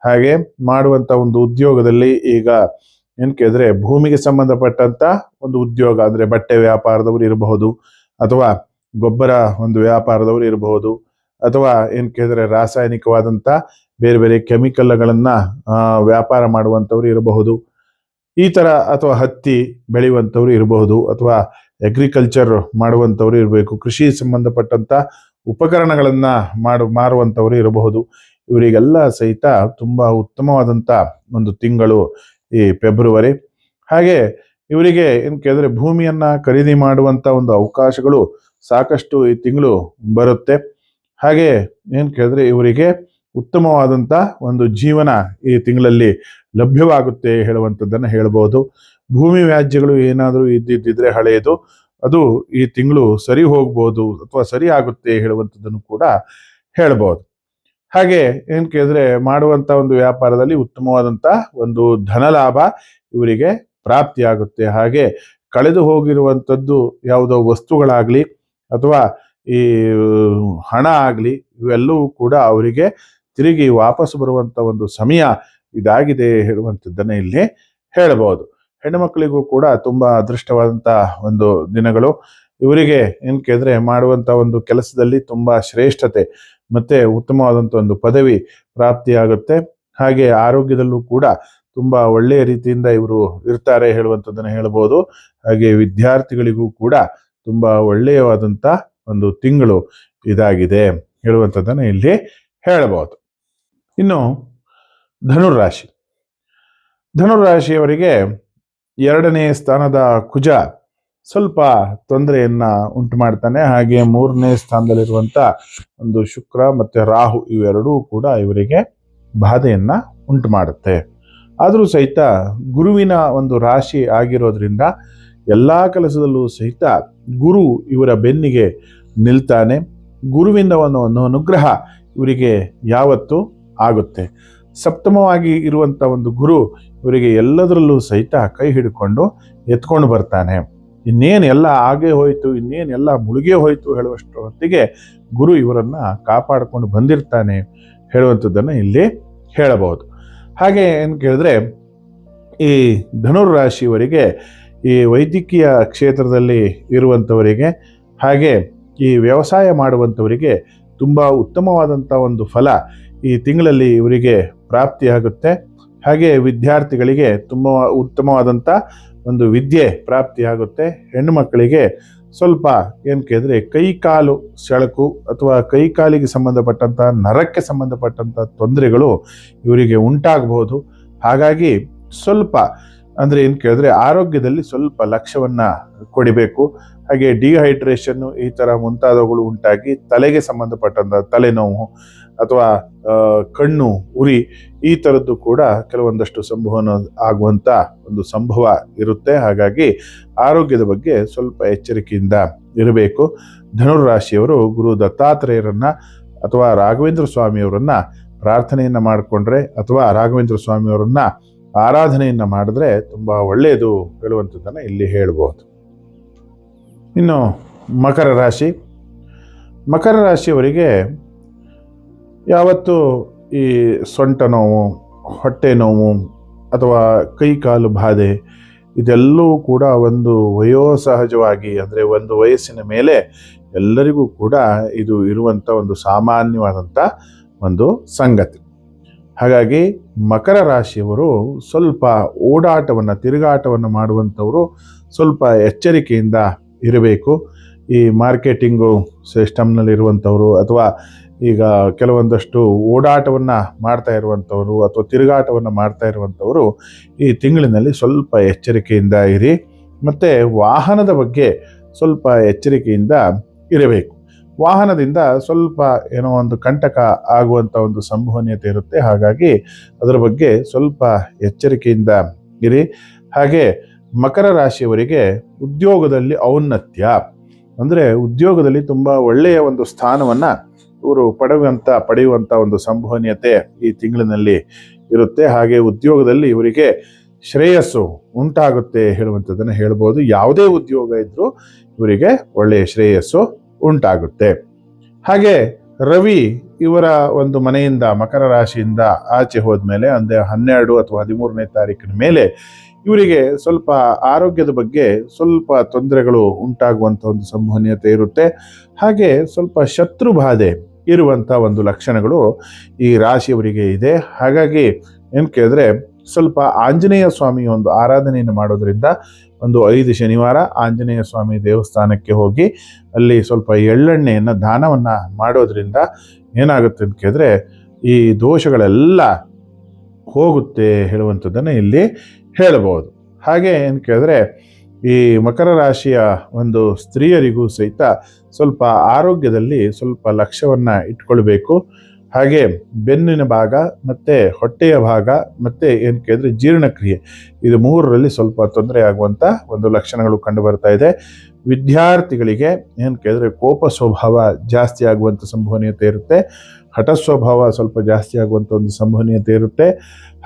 Speaker 1: ಹಾಗೆ ಮಾಡುವಂತ ಒಂದು ಉದ್ಯೋಗದಲ್ಲಿ ಈಗ ಏನ್ ಕೇಳಿದ್ರೆ ಭೂಮಿಗೆ ಸಂಬಂಧಪಟ್ಟಂತ ಒಂದು ಉದ್ಯೋಗ ಅಂದ್ರೆ ಬಟ್ಟೆ ವ್ಯಾಪಾರದವರು ಇರಬಹುದು, ಅಥವಾ ಗೊಬ್ಬರ ಒಂದು ವ್ಯಾಪಾರದವರು ಇರಬಹುದು, ಅಥವಾ ಏನ್ ಕೇಳಿದ್ರೆ ರಾಸಾಯನಿಕವಾದಂತ ಬೇರೆ ಬೇರೆ ಕೆಮಿಕಲ್ಗಳನ್ನ ವ್ಯಾಪಾರ ಮಾಡುವಂಥವ್ರು ಇರಬಹುದು. ಈ ತರ ಅಥವಾ ಹತ್ತಿ ಬೆಳೆಯುವಂಥವ್ರು ಇರಬಹುದು, ಅಥವಾ ಅಗ್ರಿಕಲ್ಚರ್ ಮಾಡುವಂಥವ್ರು ಇರಬೇಕು, ಕೃಷಿ ಸಂಬಂಧಪಟ್ಟಂತ ಉಪಕರಣಗಳನ್ನ ಮಾರುವಂಥವ್ರು ಇರಬಹುದು. ಇವರಿಗೆಲ್ಲ ಸಹಿತ ತುಂಬಾ ಉತ್ತಮವಾದಂತ ಒಂದು ತಿಂಗಳು ಈ ಫೆಬ್ರವರಿ. ಹಾಗೆ ಇವರಿಗೆ ಏನ್ ಕೇಳಿದ್ರೆ ಭೂಮಿಯನ್ನ ಖರೀದಿ ಮಾಡುವಂತ ಒಂದು ಅವಕಾಶಗಳು ಸಾಕಷ್ಟು ಈ ತಿಂಗಳು ಬರುತ್ತೆ. ಹಾಗೆ ಏನ್ ಕೇಳಿದ್ರೆ ಇವರಿಗೆ ಉತ್ತಮವಾದಂತ ಒಂದು ಜೀವನ ಈ ತಿಂಗಳಲ್ಲಿ ಲಭ್ಯವಾಗುತ್ತೆ ಹೇಳುವಂಥದ್ದನ್ನ ಹೇಳ್ಬೋದು. ಭೂಮಿ ವ್ಯಾಜ್ಯಗಳು ಏನಾದರೂ ಇದ್ದಿದ್ರೆ ಹಳೆಯದು, ಅದು ಈ ತಿಂಗಳು ಸರಿ ಹೋಗ್ಬೋದು ಅಥವಾ ಸರಿ ಆಗುತ್ತೆ ಹೇಳುವಂಥದ್ದನ್ನು ಕೂಡ ಹೇಳ್ಬೋದು. ಹಾಗೆ ಏನ್ ಕೇಳಿದ್ರೆ ಮಾಡುವಂತ ಒಂದು ವ್ಯಾಪಾರದಲ್ಲಿ ಉತ್ತಮವಾದಂತ ಒಂದು ಧನ ಲಾಭ ಇವರಿಗೆ ಪ್ರಾಪ್ತಿಯಾಗುತ್ತೆ. ಹಾಗೆ ಕಳೆದು ಹೋಗಿರುವಂಥದ್ದು ಯಾವುದೋ ವಸ್ತುಗಳಾಗ್ಲಿ ಅಥವಾ ಈ ಹಣ ಆಗ್ಲಿ ಇವೆಲ್ಲವೂ ಕೂಡ ಅವರಿಗೆ ತಿರುಗಿ ವಾಪಸ್ ಬರುವಂತ ಒಂದು ಸಮಯ ಇದಾಗಿದೆ ಹೇಳುವಂಥದ್ದನ್ನ ಇಲ್ಲಿ ಹೇಳಬಹುದು. ಹೆಣ್ಣು ಮಕ್ಕಳಿಗೂ ಕೂಡ ತುಂಬಾ ಅದೃಷ್ಟವಾದಂತ ಒಂದು ದಿನಗಳು. ಇವರಿಗೆ ಏನ್ ಕೇಳಿದ್ರೆ ಮಾಡುವಂತ ಒಂದು ಕೆಲಸದಲ್ಲಿ ತುಂಬಾ ಶ್ರೇಷ್ಠತೆ ಮತ್ತೆ ಉತ್ತಮವಾದಂಥ ಒಂದು ಪದವಿ ಪ್ರಾಪ್ತಿಯಾಗುತ್ತೆ. ಹಾಗೆ ಆರೋಗ್ಯದಲ್ಲೂ ಕೂಡ ತುಂಬಾ ಒಳ್ಳೆಯ ರೀತಿಯಿಂದ ಇವರು ಇರ್ತಾರೆ ಹೇಳುವಂಥದ್ದನ್ನ ಹೇಳ್ಬೋದು. ಹಾಗೆ ವಿದ್ಯಾರ್ಥಿಗಳಿಗೂ ಕೂಡ ತುಂಬಾ ಒಳ್ಳೆಯವಾದಂಥ ಒಂದು ತಿಂಗಳು ಇದಾಗಿದೆ ಹೇಳುವಂಥದ್ದನ್ನ ಇಲ್ಲಿ ಹೇಳಬಹುದು. ಇನ್ನು ಧನುರಾಶಿ. ಧನುರಾಶಿಯವರಿಗೆ 2ನೇ ಸ್ಥಾನದ ಕುಜ ಸ್ವಲ್ಪ ತೊಂದರೆಯನ್ನ ಉಂಟು ಮಾಡ್ತಾನೆ. ಹಾಗೆ 3ನೇ ಸ್ಥಾನದಲ್ಲಿರುವಂತ ಒಂದು ಶುಕ್ರ ಮತ್ತೆ ರಾಹು ಇವೆರಡೂ ಕೂಡ ಇವರಿಗೆ ಬಾಧೆಯನ್ನ ಉಂಟು ಮಾಡುತ್ತೆ. ಆದರೂ ಸಹಿತ ಗುರುವಿನ ಒಂದು ರಾಶಿ ಆಗಿರೋದ್ರಿಂದ ಎಲ್ಲಾ ಕೆಲಸದಲ್ಲೂ ಸಹಿತ ಗುರು ಇವರ ಬೆನ್ನಿಗೆ ನಿಲ್ತಾನೆ. ಗುರುವಿನ ಒಂದು ಅನುಗ್ರಹ ಇವರಿಗೆ ಯಾವತ್ತೂ ಆಗುತ್ತೆ. ಸಪ್ತಮವಾಗಿ ಇರುವಂತ ಒಂದು ಗುರು ಇವರಿಗೆ ಎಲ್ಲದರಲ್ಲೂ ಸಹಿತ ಕೈ ಹಿಡ್ಕೊಂಡು ಎತ್ಕೊಂಡು ಬರ್ತಾನೆ. ಇನ್ನೇನು ಎಲ್ಲ ಆಗೇ ಹೋಯಿತು, ಇನ್ನೇನು ಎಲ್ಲ ಮುಳುಗೇ ಹೋಯಿತು ಹೇಳುವಷ್ಟು ಹೊತ್ತಿಗೆ ಗುರು ಇವರನ್ನ ಕಾಪಾಡಿಕೊಂಡು ಬಂದಿರ್ತಾನೆ ಹೇಳುವಂಥದ್ದನ್ನು ಇಲ್ಲಿ ಹೇಳಬಹುದು. ಹಾಗೆ ಏನು ಕೇಳಿದ್ರೆ, ಈ ಧನುರ್ರಾಶಿಯವರಿಗೆ, ಈ ವೈದ್ಯಕೀಯ ಕ್ಷೇತ್ರದಲ್ಲಿ ಇರುವಂಥವರಿಗೆ, ಹಾಗೆ ಈ ವ್ಯವಸಾಯ ಮಾಡುವಂಥವರಿಗೆ ತುಂಬ ಉತ್ತಮವಾದಂಥ ಒಂದು ಫಲ ಈ ತಿಂಗಳಲ್ಲಿ ಇವರಿಗೆ ಪ್ರಾಪ್ತಿಯಾಗುತ್ತೆ. ಹಾಗೆ ವಿದ್ಯಾರ್ಥಿಗಳಿಗೆ ತುಂಬ ಉತ್ತಮವಾದಂಥ ಒಂದು ವಿದ್ಯೆ ಪ್ರಾಪ್ತಿಯಾಗುತ್ತೆ. ಹೆಣ್ಣು ಮಕ್ಕಳಿಗೆ ಸ್ವಲ್ಪ ಏನು ಕೇಳಿದ್ರೆ ಕೈಕಾಲು ಸೆಳಕು ಅಥವಾ ಕೈಕಾಲಿಗೆ ಸಂಬಂಧಪಟ್ಟಂಥ ನರಕ್ಕೆ ಸಂಬಂಧಪಟ್ಟಂಥ ತೊಂದರೆಗಳು ಇವರಿಗೆ ಉಂಟಾಗಬಹುದು. ಹಾಗಾಗಿ ಸ್ವಲ್ಪ ಅಂದರೆ ಏನು ಕೇಳಿದ್ರೆ ಆರೋಗ್ಯದಲ್ಲಿ ಸ್ವಲ್ಪ ಲಕ್ಷ್ಯವನ್ನು ಕೊಡಬೇಕು. ಹಾಗೆ ಡಿಹೈಡ್ರೇಷನ್ನು ಈ ಥರ ಮುಂತಾದವುಗಳು ಉಂಟಾಗಿ ತಲೆಗೆ ಸಂಬಂಧಪಟ್ಟಂಥ ತಲೆನೋವು ಅಥವಾ ಕಣ್ಣು ಉರಿ ಈ ಥರದ್ದು ಕೂಡ ಕೆಲವೊಂದಷ್ಟು ಸಂಭವನ ಆಗುವಂಥ ಒಂದು ಸಂಭವ ಇರುತ್ತೆ. ಹಾಗಾಗಿ ಆರೋಗ್ಯದ ಬಗ್ಗೆ ಸ್ವಲ್ಪ ಎಚ್ಚರಿಕೆಯಿಂದ ಇರಬೇಕು. ಧನುರ್ರಾಶಿಯವರು ಗುರು ದತ್ತಾತ್ರೇಯರನ್ನ ಅಥವಾ ರಾಘವೇಂದ್ರ ಸ್ವಾಮಿಯವರನ್ನ ಪ್ರಾರ್ಥನೆಯನ್ನು ಮಾಡಿಕೊಂಡ್ರೆ ಅಥವಾ ರಾಘವೇಂದ್ರ ಸ್ವಾಮಿಯವರನ್ನ ಆರಾಧನೆಯನ್ನು ಮಾಡಿದ್ರೆ ತುಂಬ ಒಳ್ಳೆಯದು ಹೇಳುವಂಥದ್ದನ್ನು ಇಲ್ಲಿ ಹೇಳ್ಬೋದು. ಇನ್ನು ಮಕರ ರಾಶಿ. ಮಕರ ರಾಶಿಯವರಿಗೆ ಯಾವತ್ತು ಈ ಸೊಂಟ ನೋವು, ಹೊಟ್ಟೆ ನೋವು ಅಥವಾ ಕೈಕಾಲು ಬಾಧೆ ಇದೆಲ್ಲವೂ ಕೂಡ ಒಂದು ವಯೋಸಹಜವಾಗಿ, ಅಂದರೆ ಒಂದು ವಯಸ್ಸಿನ ಮೇಲೆ ಎಲ್ಲರಿಗೂ ಕೂಡ ಇದು ಇರುವಂಥ ಒಂದು ಸಾಮಾನ್ಯವಾದಂಥ ಒಂದು ಸಂಗತಿ. ಹಾಗಾಗಿ ಮಕರ ರಾಶಿಯವರು ಸ್ವಲ್ಪ ಓಡಾಟವನ್ನು, ತಿರುಗಾಟವನ್ನು ಮಾಡುವಂಥವರು ಸ್ವಲ್ಪ ಎಚ್ಚರಿಕೆಯಿಂದ ಇರಬೇಕು. ಈ ಮಾರ್ಕೆಟಿಂಗು ಸಿಸ್ಟಮ್ನಲ್ಲಿರುವಂಥವರು ಅಥವಾ ಈಗ ಕೆಲವೊಂದಷ್ಟು ಓಡಾಟವನ್ನು ಮಾಡ್ತಾ ಇರುವಂಥವರು ಅಥವಾ ತಿರುಗಾಟವನ್ನು ಮಾಡ್ತಾ ಇರುವಂಥವರು ಈ ತಿಂಗಳಿನಲ್ಲಿ ಸ್ವಲ್ಪ ಎಚ್ಚರಿಕೆಯಿಂದ ಇರಿ. ಮತ್ತು ವಾಹನದ ಬಗ್ಗೆ ಸ್ವಲ್ಪ ಎಚ್ಚರಿಕೆಯಿಂದ ಇರಬೇಕು. ವಾಹನದಿಂದ ಸ್ವಲ್ಪ ಏನೋ ಒಂದು ಕಂಟಕ ಆಗುವಂಥ ಒಂದು ಸಂಭವನೀಯತೆ ಇರುತ್ತೆ. ಹಾಗಾಗಿ ಅದರ ಬಗ್ಗೆ ಸ್ವಲ್ಪ ಎಚ್ಚರಿಕೆಯಿಂದ ಇರಿ. ಹಾಗೆ ಮಕರ ರಾಶಿಯವರಿಗೆ ಉದ್ಯೋಗದಲ್ಲಿ ಔನ್ನತ್ಯ, ಅಂದರೆ ಉದ್ಯೋಗದಲ್ಲಿ ತುಂಬ ಒಳ್ಳೆಯ ಒಂದು ಸ್ಥಾನವನ್ನು ಇವರು ಪಡೆಯುವಂಥ ಒಂದು ಸಂಭವನೀಯತೆ ಈ ತಿಂಗಳಿನಲ್ಲಿ ಇರುತ್ತೆ. ಹಾಗೆ ಉದ್ಯೋಗದಲ್ಲಿ ಇವರಿಗೆ ಶ್ರೇಯಸ್ಸು ಉಂಟಾಗುತ್ತೆ ಹೇಳುವಂಥದ್ದನ್ನು ಹೇಳ್ಬೋದು. ಯಾವುದೇ ಉದ್ಯೋಗ ಇದ್ದರೂ ಇವರಿಗೆ ಒಳ್ಳೆಯ ಶ್ರೇಯಸ್ಸು ಉಂಟಾಗುತ್ತೆ. ಹಾಗೆ ರವಿ ಇವರ ಒಂದು ಮನೆಯಿಂದ ಮಕರ ರಾಶಿಯಿಂದ ಆಚೆ ಹೋದ್ಮೇಲೆ ಅಂದರೆ 12 ಅಥವಾ 13ನೇ ತಾರೀಕಿನ ಮೇಲೆ ಇವರಿಗೆ ಸ್ವಲ್ಪ ಆರೋಗ್ಯದ ಬಗ್ಗೆ ಸ್ವಲ್ಪ ತೊಂದರೆಗಳು ಉಂಟಾಗುವಂಥ ಒಂದು ಸಂಭವನೀಯತೆ ಇರುತ್ತೆ. ಹಾಗೆ ಸ್ವಲ್ಪ ಶತ್ರು ಬಾಧೆ ಇರುವಂಥ ಒಂದು ಲಕ್ಷಣಗಳು ಈ ರಾಶಿಯವರಿಗೆ ಇದೆ. ಹಾಗಾಗಿ ಏನು ಕೇಳಿದ್ರೆ ಸ್ವಲ್ಪ ಆಂಜನೇಯ ಸ್ವಾಮಿ ಒಂದು ಆರಾಧನೆಯನ್ನು ಮಾಡೋದ್ರಿಂದ, ಒಂದು 5 ಶನಿವಾರ ಆಂಜನೇಯ ಸ್ವಾಮಿ ದೇವಸ್ಥಾನಕ್ಕೆ ಹೋಗಿ ಅಲ್ಲಿ ಸ್ವಲ್ಪ ಎಳ್ಳೆಣ್ಣೆಯನ್ನು ದಾನವನ್ನು ಮಾಡೋದ್ರಿಂದ ಏನಾಗುತ್ತೆ ಅಂತ ಕೇಳಿದ್ರೆ ಈ ದೋಷಗಳೆಲ್ಲ ಹೋಗುತ್ತೆ ಹೇಳುವಂಥದ್ದನ್ನು ಇಲ್ಲಿ ಹೇಳಬಹುದು. ಹಾಗೆ ಏನು ಕೇಳಿದ್ರೆ ಈ ಮಕರ ರಾಶಿಯ ಒಂದು ಸ್ತ್ರೀಯರಿಗೂ ಸಹಿತ ಸ್ವಲ್ಪ ಆರೋಗ್ಯದಲ್ಲಿ ಸ್ವಲ್ಪ ಲಕ್ಷ್ಯವನ್ನು ಇಟ್ಕೊಳ್ಬೇಕು. ಹಾಗೆ ಬೆನ್ನಿನ ಭಾಗ ಮತ್ತು ಹೊಟ್ಟೆಯ ಭಾಗ ಮತ್ತು ಏನು ಕೇಳಿದ್ರೆ ಜೀರ್ಣಕ್ರಿಯೆ, ಇದು 3ರಲ್ಲಿ ಸ್ವಲ್ಪ ತೊಂದರೆ ಆಗುವಂಥ ಒಂದು ಲಕ್ಷಣಗಳು ಕಂಡು ಬರ್ತಾ ಇದೆ. ವಿದ್ಯಾರ್ಥಿಗಳಿಗೆ ಏನು ಕೇಳಿದ್ರೆ ಕೋಪ ಸ್ವಭಾವ ಜಾಸ್ತಿ ಆಗುವಂಥ ಸಂಭವನೀಯತೆ ಇರುತ್ತೆ. ಹಠ ಸ್ವಭಾವ ಸ್ವಲ್ಪ ಜಾಸ್ತಿ ಆಗುವಂಥ ಒಂದು ಸಂಭವನೀಯತೆ ಇರುತ್ತೆ.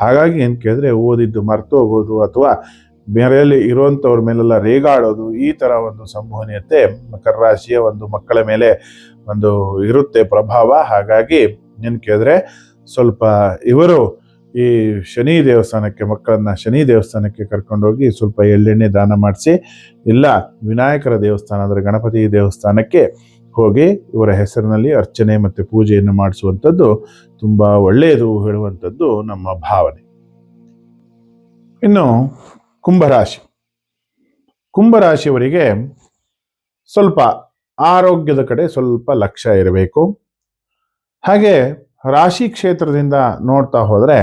Speaker 1: ಹಾಗಾಗಿ ಏನು ಕೇಳಿದ್ರೆ ಓದಿದ್ದು ಮರ್ತು ಹೋಗೋದು ಅಥವಾ ಬೇರೆಯಲ್ಲಿ ಇರುವಂಥವ್ರ ಮೇಲೆಲ್ಲ ರೇಗಾಡೋದು ಈ ಥರ ಒಂದು ಸಂಭವನೀಯತೆ ಮಕರ ರಾಶಿಯ ಒಂದು ಮಕ್ಕಳ ಮೇಲೆ ಒಂದು ಇರುತ್ತೆ ಪ್ರಭಾವ. ಹಾಗಾಗಿ ಏನು ಕೇಳಿದ್ರೆ ಸ್ವಲ್ಪ ಇವರು ಈ ಶನಿ ದೇವಸ್ಥಾನಕ್ಕೆ, ಮಕ್ಕಳನ್ನ ಶನಿ ದೇವಸ್ಥಾನಕ್ಕೆ ಕರ್ಕೊಂಡೋಗಿ ಸ್ವಲ್ಪ ಎಳ್ಳೆಣ್ಣೆ ದಾನ ಮಾಡಿಸಿ, ಇಲ್ಲ ವಿನಾಯಕರ ದೇವಸ್ಥಾನ ಅಂದರೆ ಗಣಪತಿ ದೇವಸ್ಥಾನಕ್ಕೆ ಹೋಗಿ ಇವರ ಹೆಸರಿನಲ್ಲಿ ಅರ್ಚನೆ ಮತ್ತು ಪೂಜೆಯನ್ನು ಮಾಡಿಸುವಂಥದ್ದು ತುಂಬ ಒಳ್ಳೆಯದು ಹೇಳುವಂಥದ್ದು ನಮ್ಮ ಭಾವನೆ. ಇನ್ನು ಕುಂಭರಾಶಿ. ಕುಂಭರಾಶಿಯವರಿಗೆ ಸ್ವಲ್ಪ ಆರೋಗ್ಯದ ಕಡೆ ಸ್ವಲ್ಪ ಲಕ್ಷ್ಯ ಇರಬೇಕು. ಹಾಗೆ ರಾಶಿ ಕ್ಷೇತ್ರದಿಂದ ನೋಡ್ತಾ ಹೋದರೆ